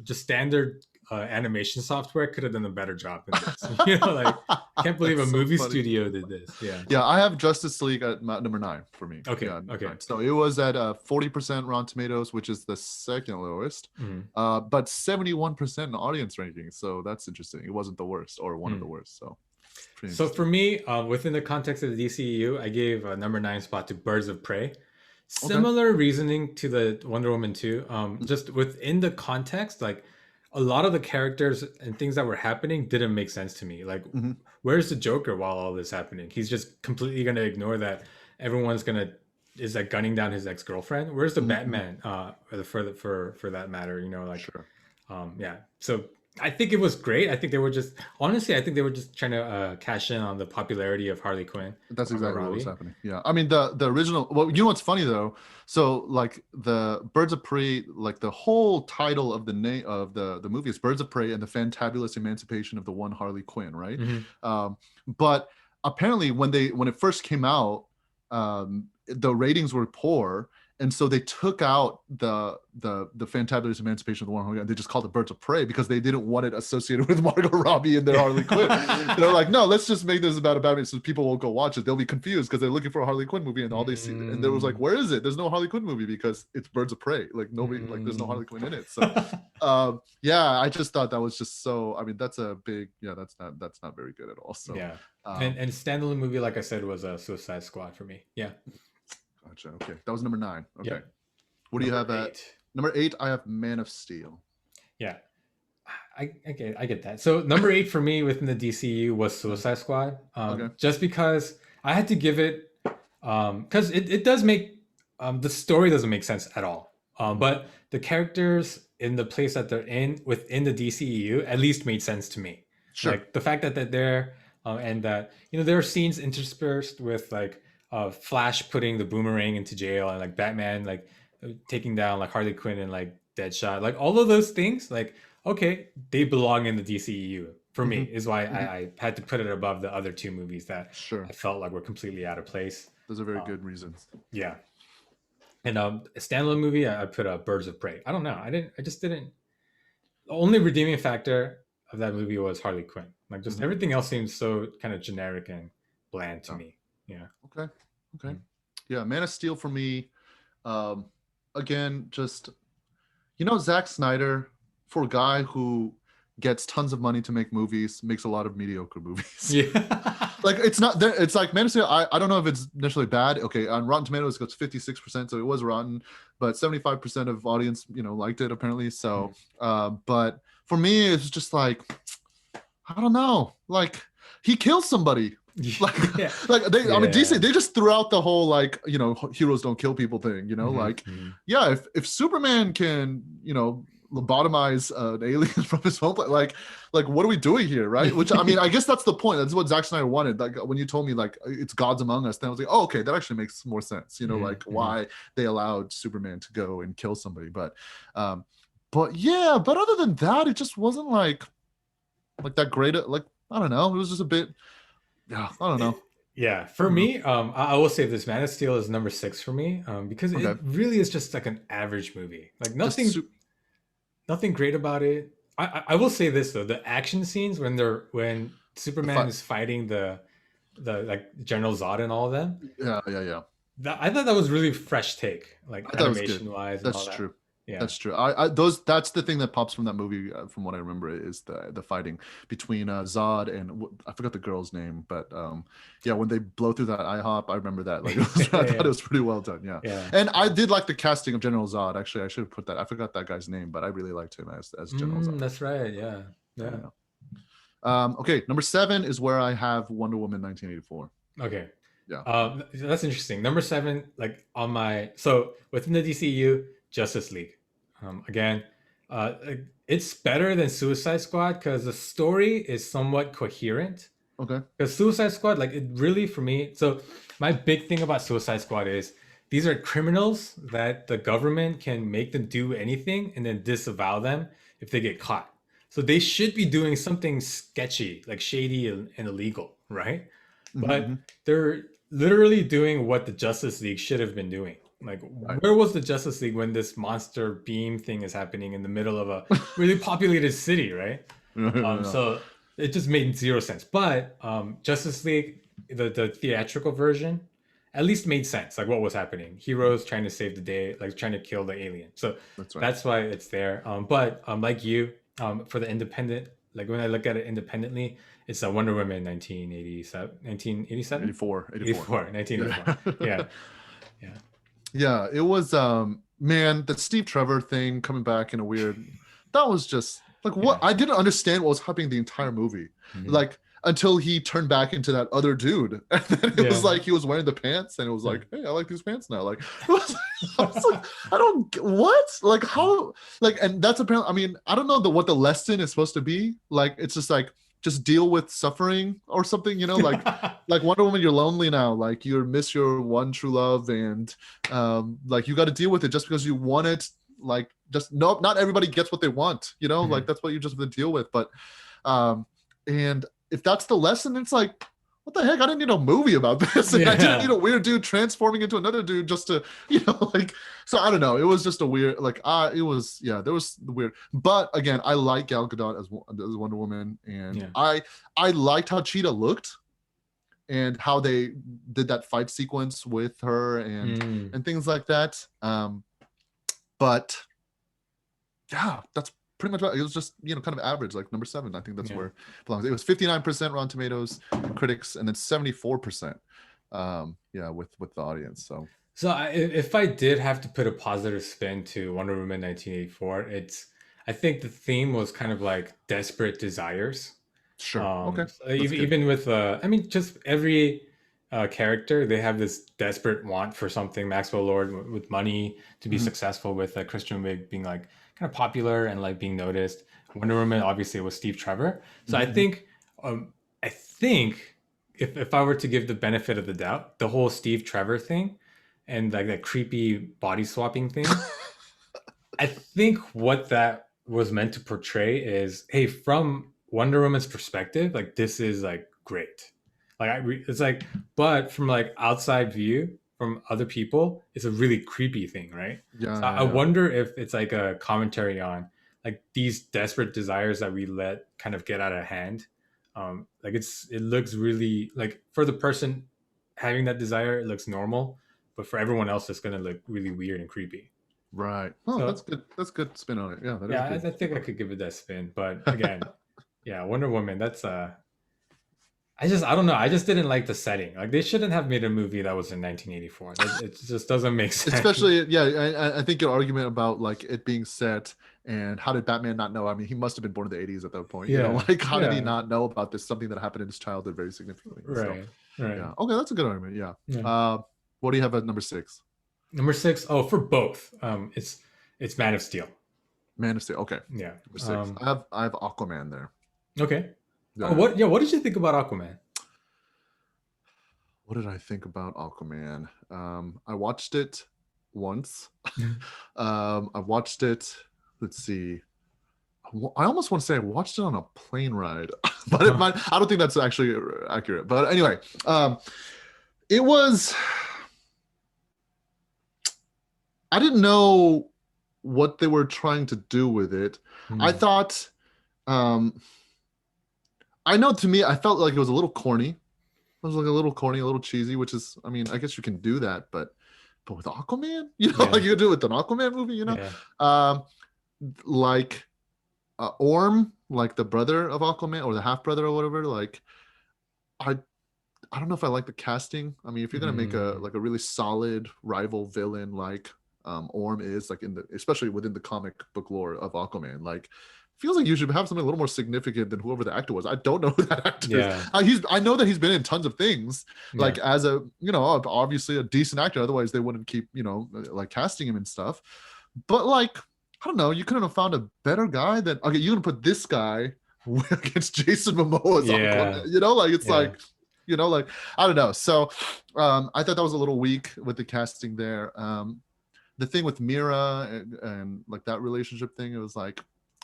just standard animation software could have done a better job in this. You know, like, I can't believe a movie studio did this. Yeah, I have Justice League at number 9 for me. Okay. So it was at 40% Rotten Tomatoes, which is the second lowest, but 71% in audience rankings. So that's interesting. It wasn't the worst, or one of the worst. So for me, within the context of the DCEU, I gave a number 9 spot to Birds of Prey. Similar reasoning to the Wonder Woman 2. Just within the context, like, a lot of the characters and things that were happening didn't make sense to me. Like, where's the Joker while all this happening? He's just completely gonna ignore that everyone's is like gunning down his ex-girlfriend. Where's the Batman? For that matter, you know, like, So I think it was great. I think they were just trying to cash in on the popularity of Harley Quinn. That's exactly what was happening. Yeah, I mean the original. Well, you know what's funny though? So like the Birds of Prey, like the whole title of the name of the movie is Birds of Prey and the Fantabulous Emancipation of the One Harley Quinn, right? But apparently when it first came out, the ratings were poor. And so they took out the Fantabulous Emancipation of the One Harley Quinn. They just called it Birds of Prey because they didn't want it associated with Margot Robbie and their Harley Quinn. They're like, no, let's just make this about a Batman so people won't go watch it. They'll be confused because they're looking for a Harley Quinn movie and all they see. And there was like, where is it? There's no Harley Quinn movie because it's Birds of Prey. Like nobody, like there's no Harley Quinn in it. So I just thought that was just so. I mean, that's a big. Yeah, that's not very good at all. So and standalone movie, like I said, was a Suicide Squad for me. Yeah. Gotcha. Okay, that was number 9. Okay, yep. What do you have at number 8? I have Man of Steel. Yeah, I get that. So number 8 for me within the DCU was Suicide Squad. Just because I had to give it, because it does make the story doesn't make sense at all. But the characters in the place that they're in within the DCEU at least made sense to me. Sure. Like the fact that they're there, and that, you know, there are scenes interspersed with like Flash putting the boomerang into jail, and like Batman like taking down like Harley Quinn and like Deadshot, like all of those things, like, okay, they belong in the DCEU for me, is why I had to put it above the other 2 movies that I felt like were completely out of place. Those are very good reasons. Yeah. And a standalone movie, I put Birds of Prey. I don't know. I just didn't. The only redeeming factor of that movie was Harley Quinn. Like, just everything else seems so kind of generic and bland to me. Yeah. Okay. Yeah, Man of Steel for me. Again, just, you know, Zack Snyder, for a guy who gets tons of money to make movies, makes a lot of mediocre movies. Yeah. Like, it's not there. It's like Man of Steel. I don't know if it's necessarily bad. Okay, on Rotten Tomatoes, it goes 56%, so it was rotten, but 75% of audience, you know, liked it apparently. So, but for me, it's just like, I don't know. Like, he kills somebody. Like I mean, DC, they just threw out the whole, like, heroes don't kill people thing, like, if Superman can, lobotomize an alien from his home planet. Like what are we doing here, right? Which I mean, I guess that's the point. That's what Zack Snyder wanted. Like when you told me like it's gods among us, then I was like, oh, okay, that actually makes more sense. Like why they allowed Superman to go and kill somebody. But yeah, but other than that, it just wasn't like that great. Like I don't know, it was just a bit. Yeah, I don't know. Yeah, for me, I will say this: Man of Steel is number 6 for me, because Okay, it really is just like an average movie. Like just nothing great about it. I will say this though: the action scenes when the Superman fight. is fighting the like General Zod and all of them, Yeah. I thought that was really fresh take, like I thought it was good. animation wise and all That's that. true. Yeah. That's true. That's the thing that pops from that movie, from what I remember, is the fighting between Zod and I forgot the girl's name, but yeah, when they blow through that IHOP, I remember that. Like, I thought it was pretty well done. Yeah. Yeah. And I did like the casting of General Zod. Actually, I should have put that. I forgot that guy's name, but I really liked him as General Zod. That's right. Yeah. Yeah. Okay, number 7 is where I have Wonder Woman 1984. Okay. Yeah. That's interesting. Number 7, like on my within the DCU, Justice League. Again, it's better than Suicide Squad because the story is somewhat coherent. Okay. Because Suicide Squad, like it really for me. So my big thing about Suicide Squad is these are criminals that the government can make them do anything and then disavow them if they get caught. So they should be doing something sketchy, like shady and illegal, right? But they're literally doing what the Justice League should have been doing. Like, where was the Justice League when this monster beam thing is happening in the middle of a really populated city, right? So it just made zero sense. But Justice League, the theatrical version, at least made sense. Like what was happening, heroes trying to save the day, like trying to kill the alien. So that's why it's there. But like you, for the independent, like when I look at it independently, it's a Wonder Woman 1987, 84. 1984. Yeah. Yeah, it was man, the Steve Trevor thing coming back in a weird, that was just like what I didn't understand what was happening the entire movie. Like until he turned back into that other dude. And then it was like he was wearing the pants and it was like, hey, I like these pants now. Like I was like, I don't what? Like how and that's apparently, I mean, I don't know what the lesson is supposed to be. Like it's just like just deal with suffering or something, like Wonder Woman, you're lonely now, like you miss your one true love, and like you got to deal with it just because you want it. Like just not everybody gets what they want, like that's what you just have to deal with. But and if that's the lesson, it's like, what the heck? I didn't need a movie about this. And I didn't need a weird dude transforming into another dude just to, like, so I don't know. It was just a weird, like, there was the weird, but again, I like Gal Gadot as Wonder Woman. And I liked how Cheetah looked and how they did that fight sequence with her and things like that. But yeah, that's pretty much right. It was just kind of average, like number 7. I think that's where it belongs. It was 59% Rotten Tomatoes critics and then 74% with the audience. So if I did have to put a positive spin to Wonder Woman 1984, I think the theme was kind of like desperate desires. Sure. Okay. Even with I mean, just every character, they have this desperate want for something. Maxwell Lord with money to be successful, with Kristen Wiig being like kind of popular and like being noticed. Wonder Woman obviously was Steve Trevor. So I think if I were to give the benefit of the doubt, the whole Steve Trevor thing and like that creepy body swapping thing, I think what that was meant to portray is, hey, from Wonder Woman's perspective, like this is like great. Like it's like, but from like outside view from other people, it's a really creepy thing, right? Yeah. So I wonder if it's like a commentary on like these desperate desires that we let kind of get out of hand. Like it looks really like, for the person having that desire, it looks normal, but for everyone else, it's gonna look really weird and creepy. Right. Oh, so, that's good. That's good spin on it. Yeah. I think I could give it that spin, but again, Wonder Woman. That's I don't know. I just didn't like the setting. Like they shouldn't have made a movie that was in 1984. It just doesn't make sense. Especially, I think your argument about like it being set and how did Batman not know? I mean, he must have been born in the 80s at that point. Like how did he not know about this? Something that happened in his childhood very significantly. Right. Yeah. Okay, that's a good argument. Yeah. What do you have at number 6? Number 6. Oh, for both. It's Man of Steel. Man of Steel. Okay, Yeah. number six. I have Aquaman there. Okay. Yeah, Oh, yeah. what? Yeah. What did you think about Aquaman? What did I think about Aquaman? I watched it once. I watched it. Let's see. I almost want to say I watched it on a plane ride, but it might, I don't think that's actually accurate. But anyway, it was. I didn't know what they were trying to do with it. I Hmm. thought. Um, I know to me, I felt like it was a little corny. It was like a little corny, a little cheesy, which is, I mean, I guess you can do that, but with Aquaman, Yeah. like you could do it with an Aquaman movie. Yeah. Um, like Orm, like the brother of Aquaman or the half brother or whatever. Like I, I don't know if I like the casting. I mean, if you're gonna make a Mm. like a really solid rival villain like Orm is, like in the especially within the comic book lore of Aquaman, like feels like you should have something a little more significant than whoever the actor was. I don't know who that actor is. Yeah. I know that he's been in tons of things, Yeah. like as a obviously a decent actor. Otherwise, they wouldn't keep like casting him and stuff. But like I don't know, you couldn't have found a better guy than okay. You're gonna put this guy against Jason Momoa's Aquaman. Yeah. Like it's Yeah. like like I don't know. So I thought that was a little weak with the casting there. The thing with Mira and like that relationship thing, it was like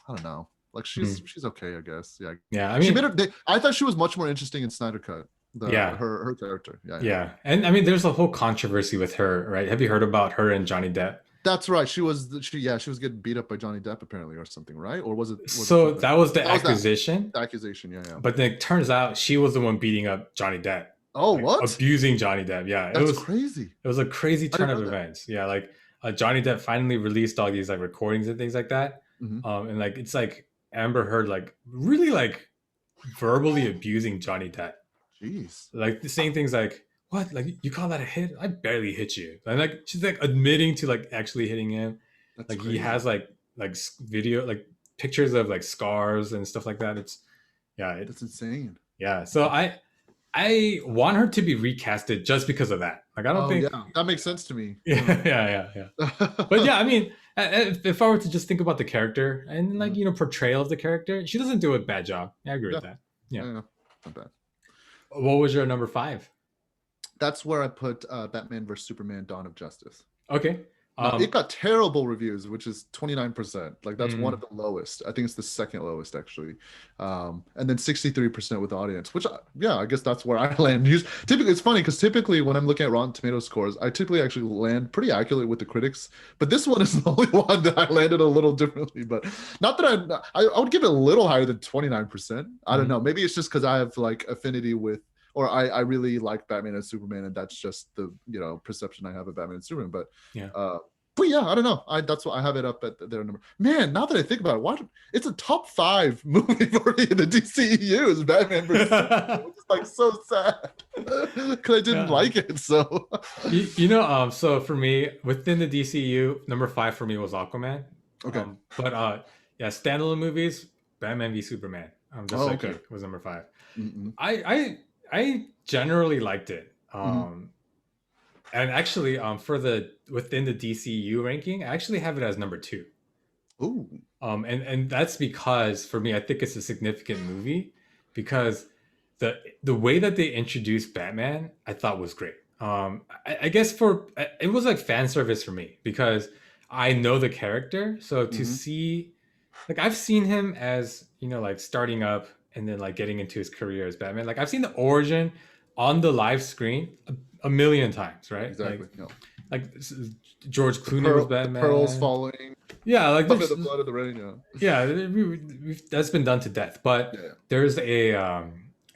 I don't know. Like Mm. she's okay, I guess. Yeah, Yeah. I she made mean, her. I thought she was much more interesting in Snyder Cut. yeah. Her character. Yeah, yeah. Yeah. And I mean, there's a whole controversy with her, right? Have you heard about her and Johnny Depp? That's right. She was getting beat up by Johnny Depp apparently or something, right? Or was it So something? that was the That was that accusation, the accusation. Yeah, yeah. but then it turns out she was the one beating up Johnny Depp, Oh, like what? abusing Johnny Depp. Yeah, That's crazy. it was a crazy I turn didn't of know that. events. Yeah, like Johnny Depp finally released all these like recordings and things like that. Hmm. And like it's like Amber Heard like really like verbally abusing Johnny Depp, Jeez, like saying things like, "What? Like you call that a hit? I barely hit you." And like she's like admitting to like actually hitting him. that's Like he has crazy. like video like pictures of like scars and stuff like that. It's yeah, That's insane. yeah. So I want her to be recasted just because of that. Like I don't Oh yeah, think that makes sense to me. Yeah. yeah yeah. But yeah, I mean, if I were to just think about the character and like Mhm. portrayal of the character, she doesn't do a bad job. I agree Yeah, with that. Yeah. yeah, yeah. Not bad. What was your number five? That's where I put Batman vs Superman: Dawn of Justice. Okay. Now it Um. got terrible reviews, which is 29%. Like that's one of mm, the lowest. I think it's the second lowest actually. And then 63% with the audience, which yeah, I guess that's where I land. Typically, it's funny because typically when I'm looking at Rotten Tomatoes scores, I typically actually land pretty accurately with the critics. But this one is the only one that I landed a little differently. But not that I would give it a little higher than 29%. I don't know. mm, Maybe it's just because I have like affinity with or I really like Batman and Superman, and that's just the perception I have of Batman and Superman. yeah. Uh, but yeah, I don't know. That's why I have it up at their number. Man, now that I think about it, what it's a top 5 movie for me in the DCEU is Batman versus Superman, which is like so sad because I didn't Yeah. like it. So So for me, within the DCU, number five for me was Aquaman. okay, But yeah, standalone movies, Batman v Superman. Just oh like okay, you, was number five. mm-hmm. I generally liked it. Mm-hmm. And actually, for the within the DCU ranking, I actually have it as number two. Ooh, And that's because for me, I think it's a significant movie because the way that they introduced Batman, I thought was great. I guess it was like fan service for me because I know the character, so to mm-hmm. see, like I've seen him as like starting up and then like getting into his career as Batman. Like I've seen the origin on the live screen a million times, right? Exactly. Yeah. Like George Clooney was The pearls Batman. falling Yeah, like under there's the blood of the rain. Yeah, yeah, that's been done to death. But yeah, yeah. there's a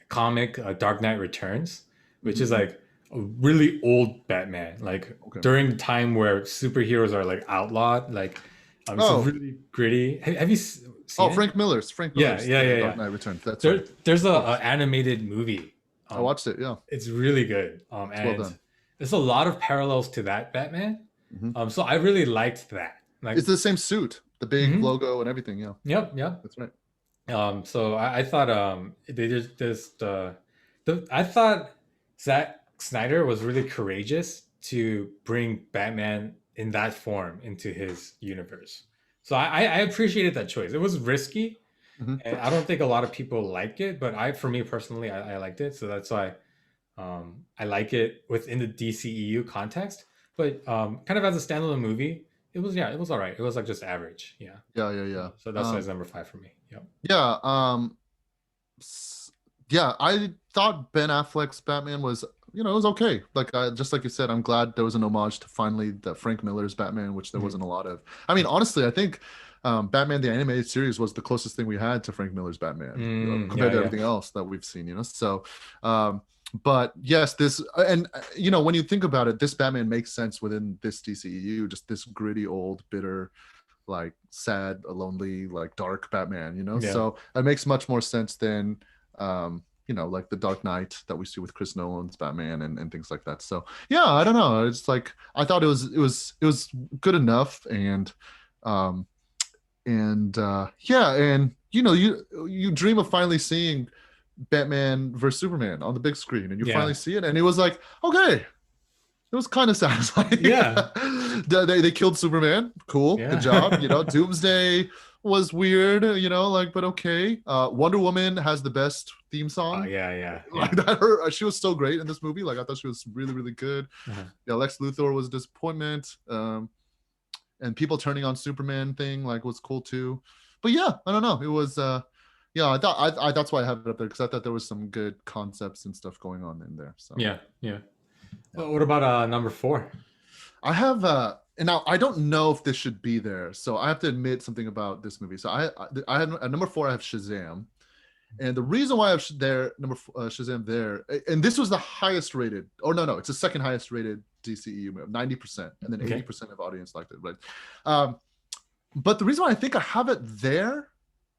comic, Dark Knight Returns, which is Mm-hmm. like a really old Batman, like Okay. during the time where superheroes are like outlawed. Like, it's Oh, really gritty. Have you seen oh, it? Frank Yeah, Miller's yeah, yeah, Dark yeah. Knight Returns. That's right. There's Of a course, animated movie. I Um, watched it. Yeah, it's really good. it's well And done. there's a lot of parallels to that Batman. Mm-hmm. So I really liked that. Like, It's the same suit, the big mhm. logo and everything. Yeah, Yep, yep. that's right. So I thought they did this the I thought Zack Snyder was really courageous to bring Batman in that form into his universe. So I appreciated that choice. It was risky, Mhm. and I don't think a lot of people like it, but for me personally, I liked it. So that's why I like it within the DCEU context. But kind of as a standalone movie, it was all right. It was like just average. Yeah. Yeah, yeah, yeah. So that's why it's number 5 for me. Yep. Yeah. s- yeah, I thought Ben Affleck's Batman was, it was okay. Like, just like you said, I'm glad there was an homage to finally the Frank Miller's Batman, which there Mhm. wasn't a lot of. I mean, honestly, I think Batman the animated series was the closest thing we had to Frank Miller's Batman, Yeah, compared to yeah, everything else that we've seen. So, um, but yes, this and when you think about it, this Batman makes sense within this DCEU, just this gritty, old, bitter, like sad, lonely, like dark Batman, yeah, So it makes much more sense than like the Dark Knight that we see with Chris Nolan's Batman and things like that. So yeah, I don't know. It's like I thought it was good enough, um yeah, and you dream of finally seeing Batman versus Superman on the big screen, and you finally yeah, see it, and it was like, okay, it was kind of satisfying. yeah, They killed Superman. Cool. Good job. yeah. Doomsday was weird, like, but okay. Wonder Woman has the best theme song. Yeah, yeah, Like yeah. that, she was so great in this movie. Like I thought she was really, really good. Uh-huh. Yeah, Lex Luthor was a disappointment. And people turning on Superman thing like was cool too. But yeah, I don't know. It was yeah, I that's why I have it up there, because I thought there was some good concepts and stuff going on in there. So Yeah, yeah. yeah. What about number 4? I have and now I don't know if this should be there, so I have to admit something about this movie. So I had at number 4 I have Shazam, and the reason why I have Shazam there, and this was the highest rated. Oh no, it's the second highest rated DCEU movie, 90%, and then Okay. 80% of audience liked it, right? But the reason why I think I have it there,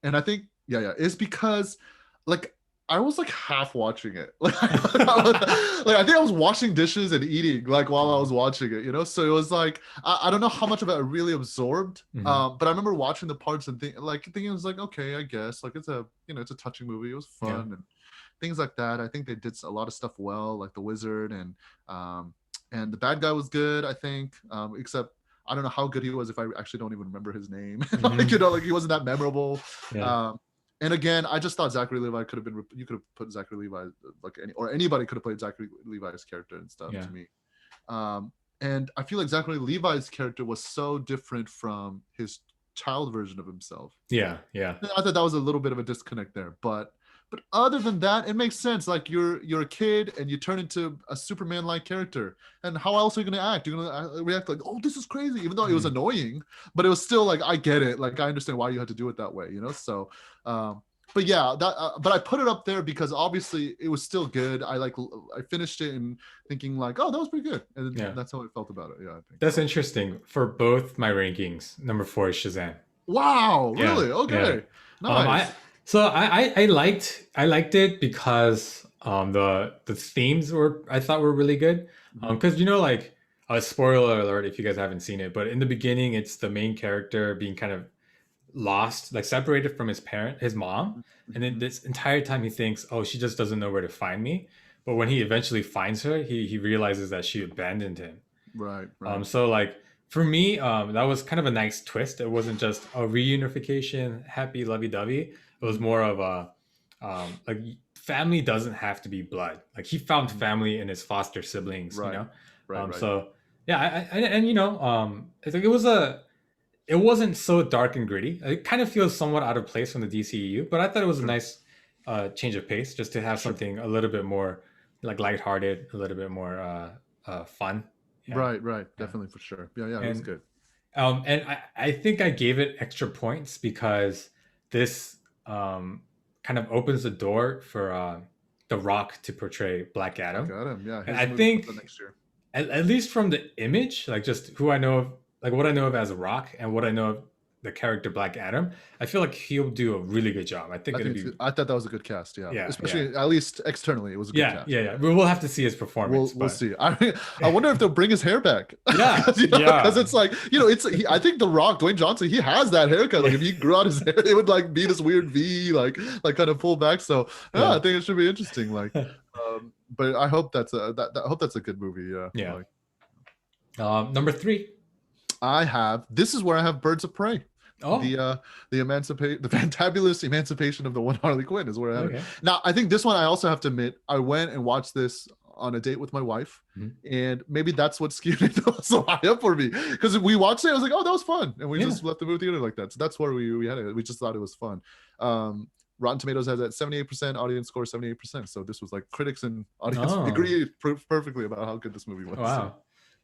and I think is because like I was like half watching it. Like, I think I was washing dishes and eating like while I was watching it, So it was like I don't know how much of it I really absorbed. Mhm. But I remember watching the parts and thinking it was like, okay, I guess like it's a it's a touching movie. It was Yeah. fun and things like that. I think they did a lot of stuff well, like the wizard and the bad guy was good, I think. Except I don't know how good he was if I actually don't even remember his name. Like, Mhm. like he wasn't that memorable. Yeah. And again, I just thought Zachary Levi could have been. You could have put Zachary Levi like anybody could have played Zachary Levi's character and stuff. Yeah. To me, and I feel like Zachary Levi's character was so different from his child version of himself. Yeah. Yeah. I thought that was a little bit of a disconnect there, but other than that, it makes sense. Like you're a kid and you turn into a Superman-like character, and how else are you gonna act? You're gonna react like, "Oh, this is crazy," even though it was annoying, but it was still like, I get it. Like I understand why you had to do it that way, So, but yeah, but I put it up there because obviously it was still good. I finished it and thinking like, oh, that was pretty good, and Yeah. that's how I felt about it. Yeah, I think That's so. interesting. For both my rankings, number 4 is Shazam. Wow, Yeah. really? Yeah. Okay, nice. I liked it because the themes I thought were really good. Mhm. Because like a spoiler alert if you guys haven't seen it, but in the beginning it's the main character being kind of lost, like separated from his mom, and then Mhm. this entire time he thinks, oh, she just doesn't know where to find me. But when he eventually finds her, he realizes that she abandoned him. Right, right. So like for me, that was kind of a nice twist. It wasn't just a reunification, happy lovey-dovey. It was Mhm. more of a like family doesn't have to be blood. Like he found Mhm. family in his foster siblings, Right, right, right. So yeah, and I think it wasn't so dark and gritty. It kind of feels somewhat out of place from the DCEU, but I thought it was a Sure, nice change of pace just to have sure. something a little bit more like lighthearted, a little bit more fun. Yeah, Right, right. yeah. Definitely for sure. Yeah, yeah, it was And good. I think I gave it extra points because this kind of opens the door for The Rock to portray Black Black Adam. Adam. Yeah, And his I movie comes out think next year. at least from the image, like just who I know of, like what I know of as a Rock and what I know of the character Black Adam, I feel like he'll do a really good job. I think I it'll think it's be good. I thought that was a good cast. Yeah, yeah, yeah, especially at least externally, it was a good cast. yeah. We'll have to see his performance, We'll but see. I mean, I wonder if they'll bring his hair back. yeah, Because yeah, it's like I think The Rock, Dwayne Johnson, he has that haircut. Like yeah, if he grew out his hair, it would like be this weird V, like kind of pull back. So yeah, I yeah, think it should be interesting. Like, but I hope I hope that's a good movie. Yeah, yeah. like Number 3. this is where I have Birds of Prey. Oh, the fantabulous emancipation of the one Harley Quinn is where I have it. okay. Now, I think this one, I also have to admit, I went and watched this on a date with my wife, and maybe that's what skewed it so high up for me, because we watched it, I was like, oh, that was fun, and we just left the movie theater like that. So that's where we had it. We just thought it was fun. Rotten Tomatoes has that 78%, audience score 78%. So this was like critics and audience agree perfectly about how good this movie was. Wow. So,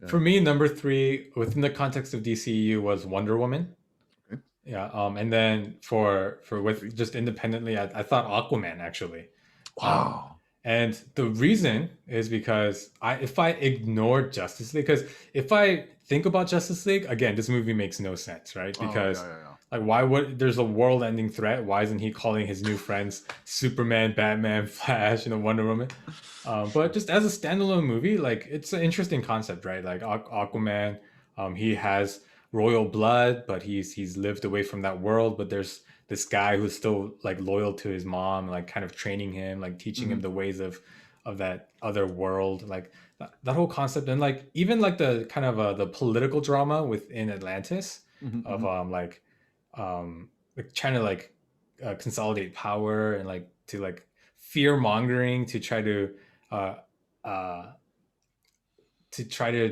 yeah. For me, number 3 within the context of DCU was Wonder Woman. Okay. Yeah. And then for with just independently, I thought Aquaman actually. Wow. And the reason is because if I ignore Justice League, because if I think about Justice League, again, this movie makes no sense, right? Because like, why would there's a world-ending threat? Why isn't he calling his new friends Superman, Batman, Flash, Wonder Woman? But just as a standalone movie, like, it's an interesting concept, right? Like Aquaman, he has royal blood, but he's lived away from that world. But there's this guy who's still like loyal to his mom, like kind of training him, like teaching him the ways of that other world, like that whole concept. And like even like the kind of the political drama within Atlantis of like trying to like consolidate power and like to like fear mongering to try to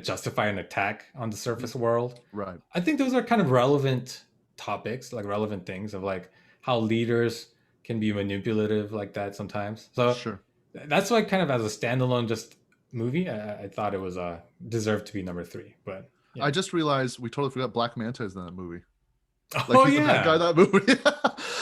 justify an attack on the surface world. Right. I think those are kind of relevant topics, like relevant things of like how leaders can be manipulative like that sometimes. So sure, that's why kind of as a standalone just movie, I thought it was deserved to be number 3. But yeah. I just realized we totally forgot Black Manta is in that movie. Like, he's the bad guy in that movie.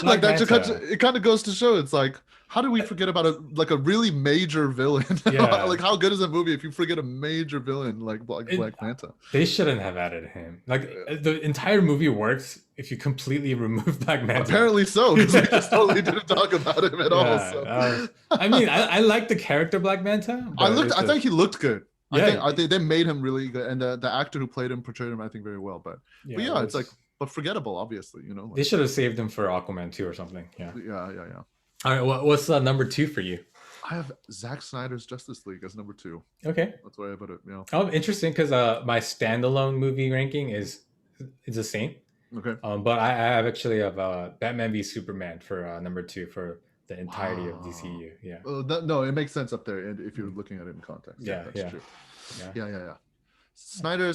Like that just it kind of goes to show, it's like, how do we forget about a really major villain? Yeah. Like, how good is a movie if you forget a major villain like Black Manta? They shouldn't have added him. Like the entire movie works if you completely remove Black Manta. Apparently so, because we just totally didn't talk about him at all. So. I mean, I like the character Black Manta. I think he looked good. Yeah, I think they made him really good, and the actor who played him portrayed him, I think, very well. But it's like, but forgettable, obviously, Like, they should have saved him for Aquaman 2 or something. Yeah. All right, what's number 2 for you? I have Zack Snyder's Justice League as number 2. Okay. That's why I put it. Oh, interesting, because my standalone movie ranking is the same. Okay. But I have actually have Batman v Superman for number 2 for the entirety of DCU. Yeah. No, it makes sense up there, and if you're looking at it in context. That's true. Yeah. Snyder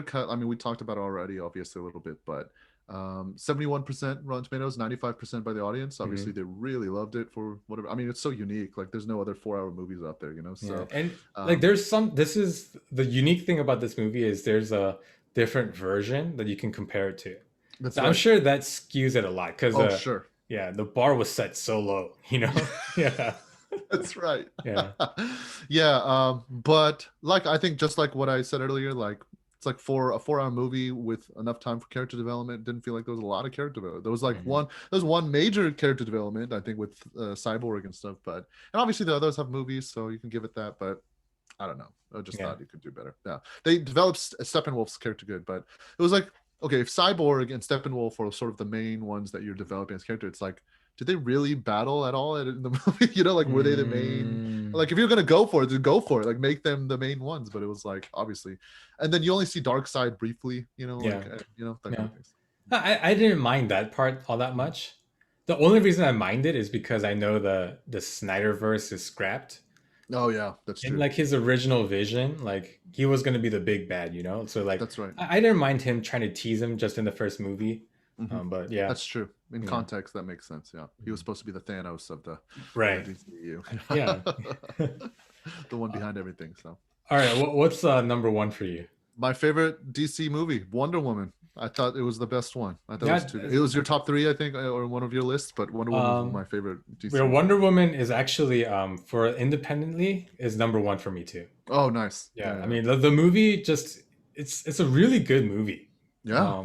cut. I mean, we talked about it already, obviously a little bit, but 71% Rotten Tomatoes, 95% by the audience. Obviously, they really loved it for whatever. I mean, it's so unique. Like, there's no other 4-hour movies out there, So and like, there's some. This is the unique thing about this movie is there's a different version that you can compare it to. That's right. I'm sure that skews it a lot because sure. Yeah, the bar was set so low. Yeah. That's right. Yeah. But like, I think just like what I said earlier, like, it's like for a 4-hour movie with enough time for character development, didn't feel like there was a lot of character development. There was like one major character development, I think, with Cyborg and stuff, and obviously the others have movies, so you can give it that, but I don't know. I just thought you could do better. Yeah. They developed Steppenwolf's character good, but it was like, okay, if Cyborg and Steppenwolf are sort of the main ones that you're developing as character, it's like, did they really battle at all in the movie? Like, were they the main? Like, if you're gonna go for it, then go for it. Like, make them the main ones. But it was like, obviously, and then you only see Darkseid briefly. That kind of things. I didn't mind that part all that much. The only reason I mind it is because I know the Snyderverse is scrapped. Oh yeah, that's true. And like his original vision, like he was gonna be the big bad, So like, that's right. I didn't mind him trying to tease him just in the first movie. But yeah, that's true. In context, that makes sense. Yeah, he was supposed to be the Thanos of the DCU. Yeah, the one behind everything. So, all right, what's number 1 for you? My favorite DC movie, Wonder Woman. I thought it was the best one. I thought it was your top 3, I think, or one of your lists. But Wonder Woman was my favorite DC. Where Wonder Woman is actually for independently is number 1 for me too. Oh, nice. Yeah. I mean, the movie just it's a really good movie. Yeah.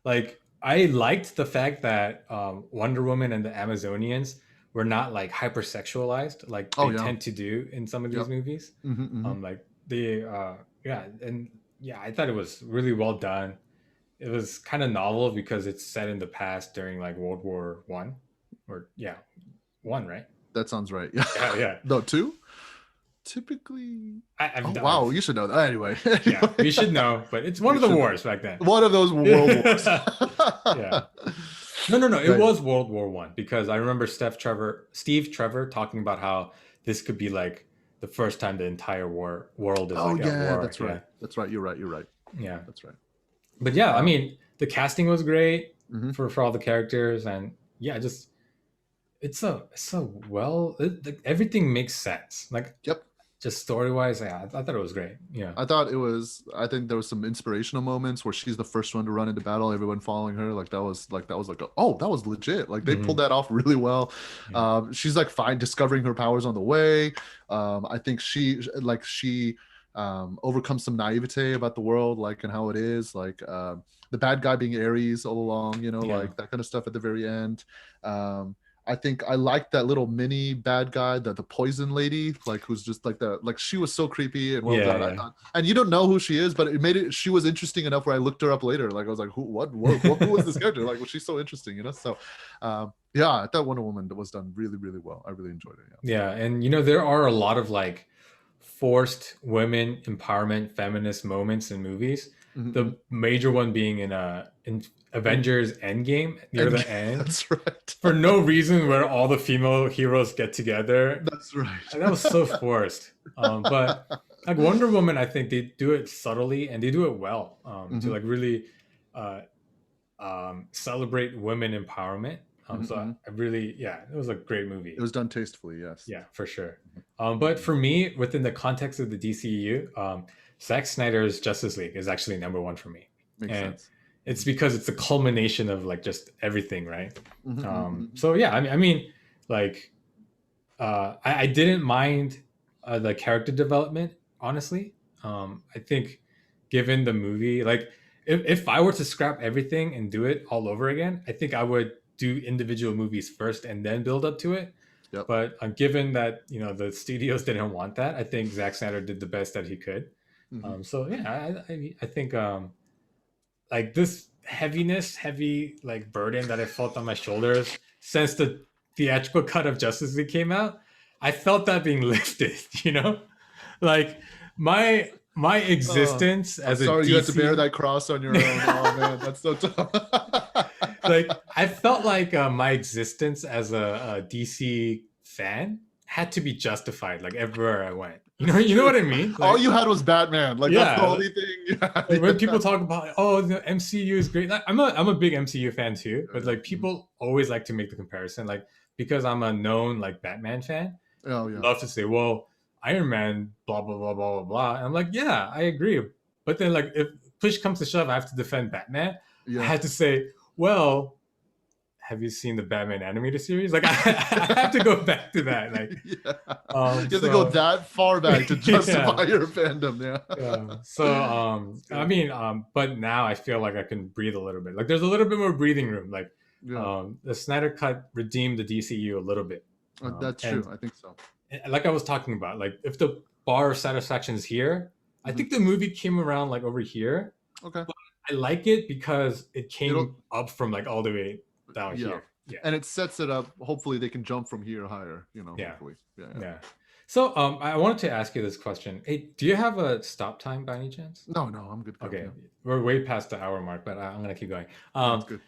Like, I liked the fact that Wonder Woman and the Amazonians were not like hypersexualized like they tend to do in some of these movies. Like they I thought it was really well done. It was kind of novel because it's set in the past during like World War One, one, right? That sounds right. Yeah. No, 2. Typically, wow, you should know that. Anyway, you should know, but it's one of the wars back then. One of those world wars. Yeah. No. It Yeah, yeah. was World War One because I remember Steve Trevor talking about how this could be like the first time the entire world is Oh like at yeah, war. that's Yeah, right. That's right. You're right. You're right. yeah. That's right. But yeah, I Um, mean, the casting was great mhm. for all the characters, and yeah, just everything makes sense. Like Yep. just story wise, yeah, I thought it was great. Yeah, I thought it was. I think there was some inspirational moments where she's the first one to run into battle. Everyone following her, oh, that was legit. Like they pulled hmm that off really well. yeah, She's like fine discovering her powers on the way. I think she overcomes some naivete about the world, like and how it is. Like the bad guy being Ares all along, yeah, like that kind of stuff at the very end. I think I liked that little mini bad guy, the poison lady, like who's just like she was so creepy and well yeah, done. I yeah. thought, and you don't know who she is, but it made it. She was interesting enough where I looked her up later. Like I was like, who was this character? Like, was she so interesting? So, yeah, I thought Wonder Woman was done really, really well. I really enjoyed it. Yeah. Yeah, and there are a lot of like forced women empowerment feminist moments in movies. Mm-hmm. The major one being in Avengers Endgame near And the end that's right. for no reason where all the female heroes get together. That's right. And that was so forced. But like Wonder Woman, I think they do it subtly and they do it well to Mm-hmm. like really uh, celebrate women empowerment. So Mm-hmm. I really, yeah, it was a great movie. It was done tastefully. Yes. Yeah, for sure. But for me, within the context of the DCEU, Zack Snyder's Justice League is actually number one for me, Makes and sense. it's because it's a culmination of like just everything, right? Mm-hmm. Mm-hmm. So yeah, I mean, like, I didn't mind the character development, honestly. I think, given the movie, like, if I were to scrap everything and do it all over again, I think I would do individual movies first and then build up to it. Yep. But given that the studios didn't want that, I think Zack Snyder did the best that he could. Mm-hmm. So yeah, I think like this heavy like burden that I felt on my shoulders since the theatrical cut of Justice League came out, I felt that being lifted. Like my Oh, existence I'm as a sorry you had to bear DC, that cross on your own. Oh man, that's so tough. like I felt like my existence as a DC fan had to be justified like everywhere I went. It's You know true. what I mean? All Like you had was Batman. Like that's the yeah, only thing you had. like when people Yeah. talk about the MCU is great, like, I'm a big MCU fan too, but like Mhm. people always like to make the comparison, like because I'm a known like Batman fan, Oh yeah. love to say, well, Iron Man, blah blah blah blah blah blah, and I'm like, yeah, I agree, but then like if push comes to shove, I have to defend Batman. I Yeah. had to say, well, have you seen the Batman animated series? Like I have to go back to that, like Yeah. You have to go so that far back to yeah. justify your fandom. Yeah. Yeah. So I mean but now I feel like I can breathe a little bit. Like there's a little bit more breathing room. Like Yeah. the Snyder cut redeemed the DCU a little bit. That's And true. I think so. like I was talking about, like if the bar of satisfaction is here, I Mhm. think the movie came around like over here. Okay. I like it because it It'll came up from like all the way down yeah. here. Yeah. And it sets it up. Hopefully they can jump from here higher, Yeah. hopefully. Yeah. Yeah. Yeah. So I wanted to ask you this question. Hey, do you have a stop time by any chance? No, I'm good. Okay, Yeah. we're way past the hour mark, but I'm gonna keep going. That's good.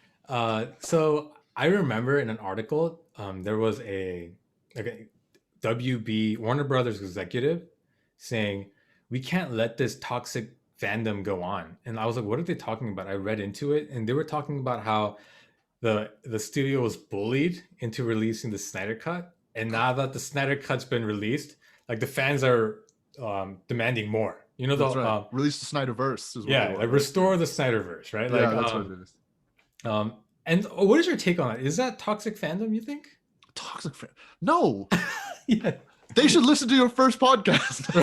So I remember in an article, there was a WB Warner Brothers executive saying we can't let this toxic fandom go on, and I was like, what are they talking about? I read into it, and they were talking about how the studio was bullied into releasing the Snyder Cut, and now that the Snyder Cut's been released, like the fans are demanding more. That's right. Release the Snyderverse is what they yeah, want, like right? Yeah. restore the Snyderverse, right? Yeah, Like that's what it is. um, and what is your take on it? Is that toxic fandom? You think? Toxic fan. No, Yeah. they should listen to your first podcast.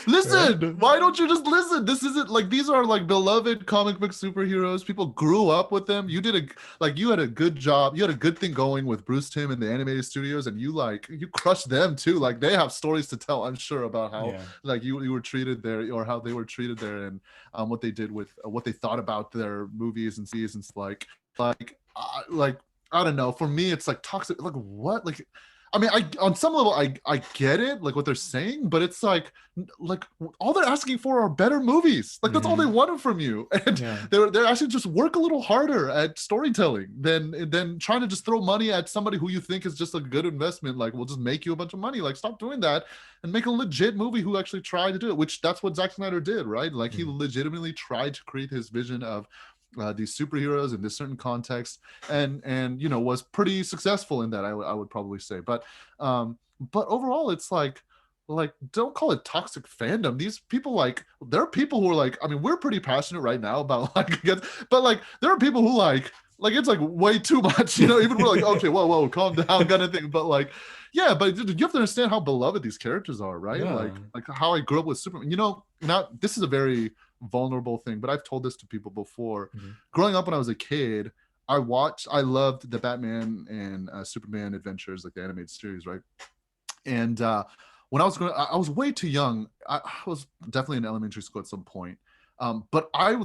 Listen, Right? why don't you just listen? This isn't like these are like beloved comic book superheroes. People grew up with them. You had a good job. You had a good thing going with Bruce Timm and the animated studios, and you crushed them too. Like they have stories to tell, I'm sure, about how Yeah. like you were treated there or how they were treated there, and what they did with what they thought about their movies and seasons. Like I don't know. For me, it's like toxic. Like what? Like I mean, I on some level, I get it, like what they're saying, but it's like all they're asking for are better movies. Like that's all they wanted from you, and they're actually just work a little harder at storytelling than trying to just throw money at somebody who you think is just a good investment. Like, we'll just make you a bunch of money. Like, stop doing that and make a legit movie who actually tried to do it. Which that's what Zack Snyder did, right? Like he legitimately tried to create his vision of these superheroes in this certain context, and you know, was pretty successful in that. I would probably say, but overall, it's like don't call it toxic fandom. These people, like, there are people who are like, I mean, we're pretty passionate right now about like, but like there are people who like it's like way too much, you know. Even we're like, okay, whoa, calm down, kind of thing. But like, yeah, but you have to understand how beloved these characters are, right? Like how I grew up with Superman. You know, now this is a very vulnerable thing, but I've told this to people before. Growing up when I was a kid, I loved the Batman and Superman adventures, like the animated series, right? And when I was growing, I was way too young. I was definitely in elementary school at some point. But I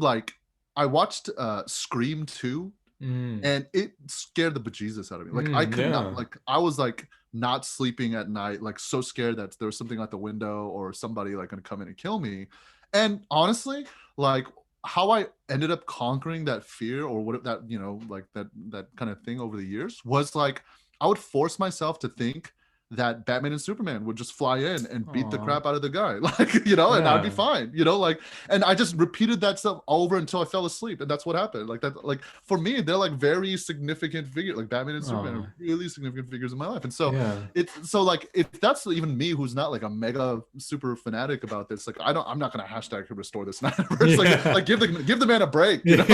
watched Scream 2, and it scared the bejesus out of me. Like I could not, like I was like not sleeping at night, like so scared that there was something out the window or somebody like gonna come in and kill me. And honestly, like how I ended up conquering that fear, or what that, you know, like that kind of thing over the years, was like I would force myself to think that Batman and Superman would just fly in and beat the crap out of the guy, like, you know, and I'd be fine, you know, like, and I just repeated that stuff over until I fell asleep, and that's what happened. Like that, like for me, they're like very significant figures, like Batman and Superman are really significant figures in my life, and so it's so like if that's even me, who's not like a mega super fanatic about this, like I'm not gonna hashtag restore the Snyderverse, like give the man a break, you know,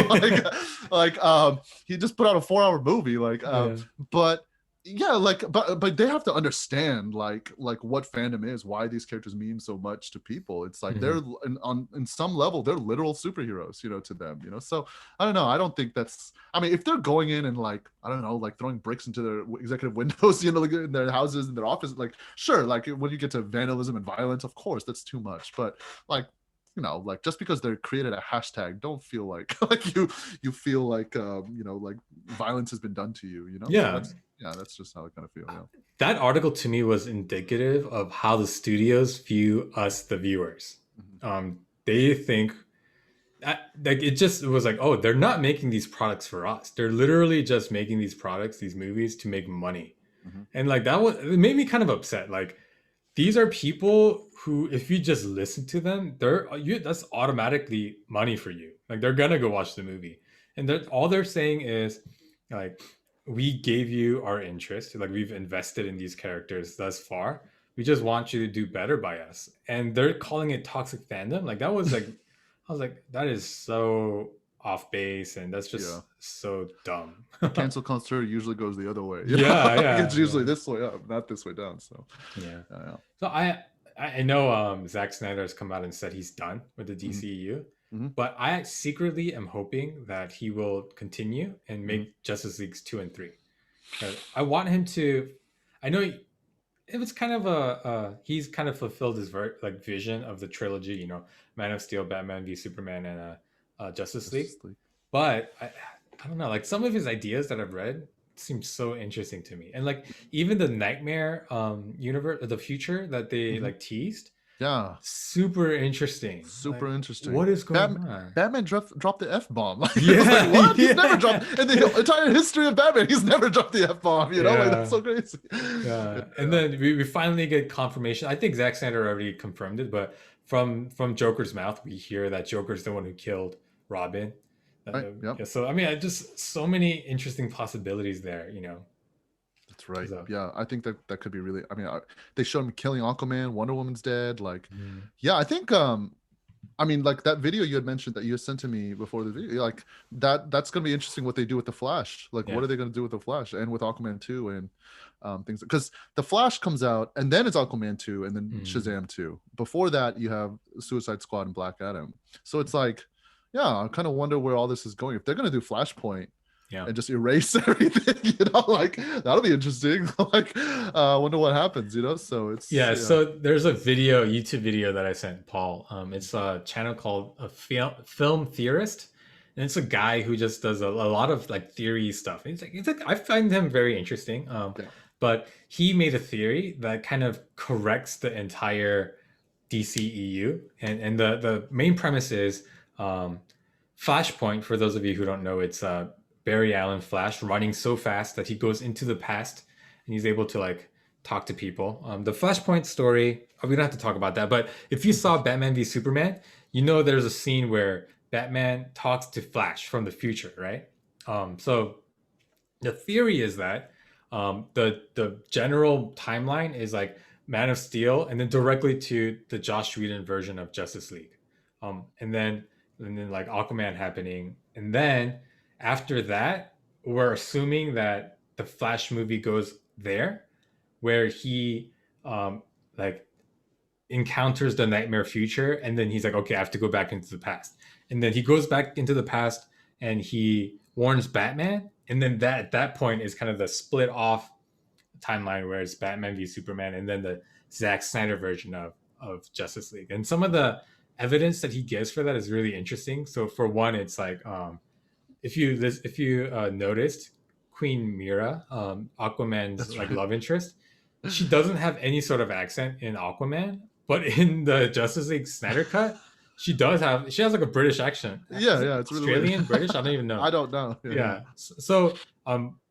like he just put out a 4-hour movie, like but. Yeah, like, but they have to understand like what fandom is, why these characters mean so much to people. It's like they're in some level they're literal superheroes, you know, to them, you know. So I don't know. I don't think that's. I mean, if they're going in and like, I don't know, like throwing bricks into their executive windows, you know, like in their houses, in their office, like sure, like when you get to vandalism and violence, of course that's too much. But like, you know, like just because they're created a hashtag, don't feel like you feel like you know, like violence has been done to you, you know. So that's just how I kind of feel. Yeah. That article to me was indicative of how the studios view us, the viewers. They think like it was like, oh, they're not making these products for us. They're literally just making these products, these movies, to make money. And like it made me kind of upset. Like these are people who, if you just listen to them, that's automatically money for you. Like they're gonna go watch the movie, and all they're saying is like, we gave you our interest, like we've invested in these characters thus far. We just want you to do better by us. And they're calling it toxic fandom. Like that was like, I was like, that is so off base, and that's just so dumb. Cancel culture usually goes the other way. It's usually this way up, not this way down. So so I know Zack Snyder has come out and said he's done with the DCEU, but I secretly am hoping that he will continue and make Justice Leagues 2 and 3. I want him to. I know it was kind of he's kind of fulfilled his vision of the trilogy, you know, Man of Steel, Batman v Superman, and Justice League. But I don't know, like some of his ideas that I've read seem so interesting to me, and like even the Nightmare universe, the future that they like teased. Yeah, super interesting. Interesting. What is going on? Batman dropped the F-bomb. Like, like, what? He's never dropped in the entire history of Batman. He's never dropped the F-bomb. You know, like that's so crazy. And then we finally get confirmation. I think Zack Snyder already confirmed it, but from Joker's mouth, we hear that Joker's the one who killed Robin. So I mean, just so many interesting possibilities there. You know. That's right. Yeah, I think that could be really. I mean, they showed him killing Aquaman. Wonder Woman's dead. Like, yeah, I think. I mean, like that video you had mentioned that you had sent to me before the video, like that's gonna be interesting what they do with the Flash. Like, what are they gonna do with the Flash and with Aquaman 2 and things? Because the Flash comes out and then it's Aquaman 2 and then Shazam 2. Before that, you have Suicide Squad and Black Adam. So it's like, yeah, I kind of wonder where all this is going. If they're gonna do Flashpoint. And just erase everything, you know, like that'll be interesting. Like, wonder what happens, you know. So it's So there's a YouTube video that I sent Paul. It's a channel called a Film Theorist, and it's a guy who just does a lot of like theory stuff. It's like I find him very interesting. but he made a theory that kind of corrects the entire DCEU, and the main premise is um, Flashpoint. For those of you who don't know, it's Barry Allen Flash running so fast that he goes into the past and he's able to like talk to people. The Flashpoint story, we don't have to talk about that, but if you saw Batman v Superman, you know there's a scene where Batman talks to Flash from the future, right? So the theory is that the general timeline is like Man of Steel, and then directly to the Joss Whedon version of Justice League, and then like Aquaman happening, and then after that, we're assuming that the Flash movie goes there, where he like encounters the nightmare future, and then he's like, okay, I have to go back into the past, and then he goes back into the past and he warns Batman, and then that at that point is kind of the split off timeline where it's Batman v Superman, and then the Zack Snyder version of Justice League, and some of the evidence that he gives for that is really interesting. So for one, it's like if you noticed, Queen Mira, Aquaman's That's like right. love interest, she doesn't have any sort of accent in Aquaman, but in the Justice League Snyder cut, she has like a British accent. Is Yeah, it yeah, it's really weird. Australian, British? I don't even know. I don't know. Yeah, yeah. Yeah. So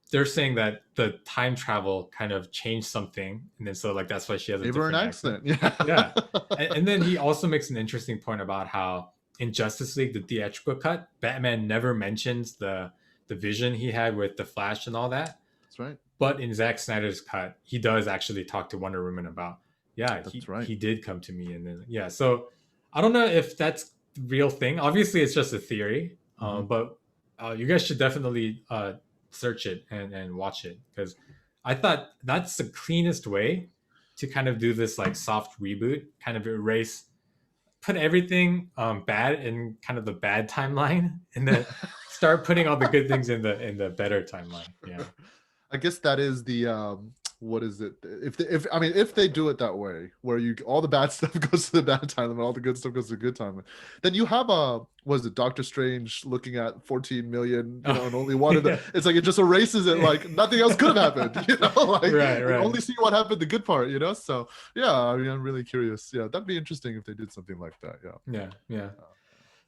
they're saying that the time travel kind of changed something, and then so like that's why she has a Gave her an different accent. accent. Yeah. Yeah. And then he also makes an interesting point about how in Justice League, the theatrical cut, Batman never mentions the vision he had with the Flash and all that. That's right. But in Zack Snyder's cut, he does actually talk to Wonder Woman about, yeah, That's he right. he did come to me, and then yeah. So I don't know if that's the real thing. Obviously, it's just a theory, Hmm. but you guys should definitely search it and watch it, because I thought that's the cleanest way to kind of do this like soft reboot, kind of erase, put everything bad in kind of the bad timeline, and then start putting all the good things in the better timeline. Yeah. I guess that is the what is it? If I mean if they do it that way, where you all the bad stuff goes to the bad time and all the good stuff goes to the good time, then you have a was it Doctor Strange looking at 14 million, Oh, and only one of the yeah. it's like it just erases it like nothing else could have happened, like Right, you right. only see what happened, the good part, So yeah, I mean I'm really curious. Yeah, that'd be interesting if they did something like that. Yeah. Yeah, yeah.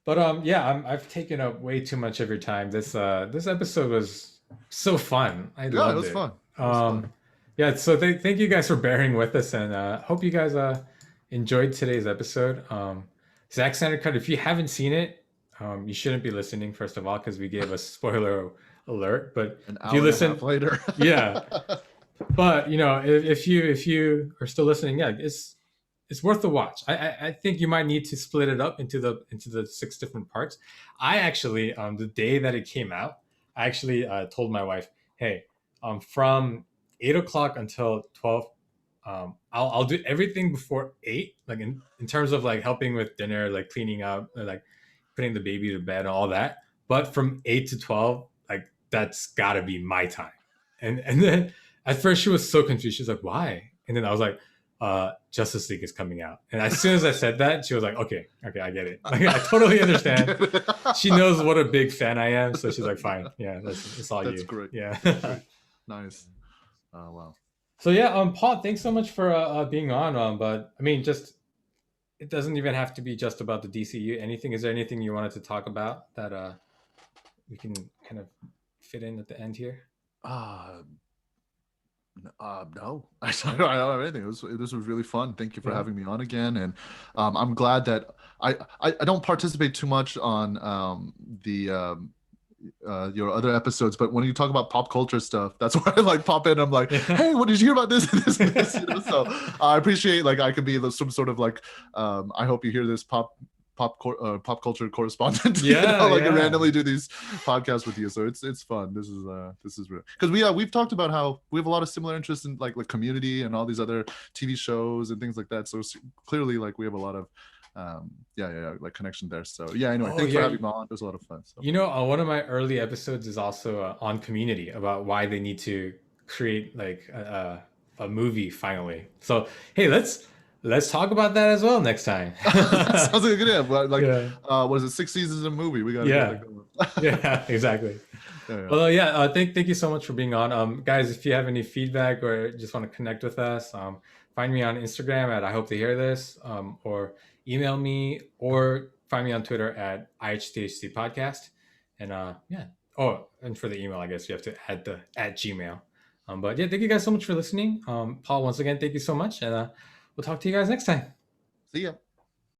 But yeah, I've taken up way too much of your time. This episode was so fun. I Yeah, it loved was it. fun. It was fun. Yeah, so thank you guys for bearing with us, and hope you guys enjoyed today's episode. Zack Snyder Cut. If you haven't seen it, you shouldn't be listening, first of all, because we gave a spoiler alert. But An if you hour and a half listen, later. yeah. But if you are still listening, yeah, it's worth the watch. I think you might need to split it up into the six different parts. I actually, the day that it came out, I actually told my wife, hey, from 8 o'clock until 12, I'll do everything before 8, like in terms of like helping with dinner, like cleaning up, like putting the baby to bed and all that. But from 8 to 12, like that's gotta be my time. And then at first she was so confused. She's like, why? And then I was like, Justice League is coming out. And as soon as I said that, she was like, okay, I get it. Like, I totally understand. She knows what a big fan I am, so she's like, fine, yeah, that's all That's you. great. Yeah. That's great. Nice. Oh wow. So yeah, Paul, thanks so much for being on. But I mean, just it doesn't even have to be just about the DCU. Anything? Is there anything you wanted to talk about that we can kind of fit in at the end here? Uh, no, I don't have anything. This was really fun. Thank you for Yeah. having me on again, and I'm glad that I don't participate too much on the your other episodes, but when you talk about pop culture stuff, that's where I like pop in. I'm like, Yeah. hey, what did you hear about this and this and this? So I appreciate like I could be some sort of like I hope you hear this pop culture correspondent, Yeah, like I yeah. randomly do these podcasts with you. So it's fun. This is real because we've talked about how we have a lot of similar interests in like Community and all these other TV shows and things like that. So clearly like we have a lot of like connection there. So yeah, anyway, Oh thanks for yeah. having me on. It was a lot of fun. So One of my early episodes is also on Community, about why they need to create like a movie finally. So hey, Let's talk about that as well next time. That sounds like a good idea. But like, Yeah. what is it? 6 seasons of a movie. We gotta get Yeah. that going. Yeah, exactly. Yeah, Well, yeah, thank you so much for being on. Guys, if you have any feedback or just want to connect with us, find me on Instagram at I hope to hear this, or email me, or find me on Twitter at IHTHT podcast. And yeah. Oh, and for the email, I guess you have to add the at Gmail. But yeah, thank you guys so much for listening. Paul, once again, thank you so much, and we'll talk to you guys next time. see ya.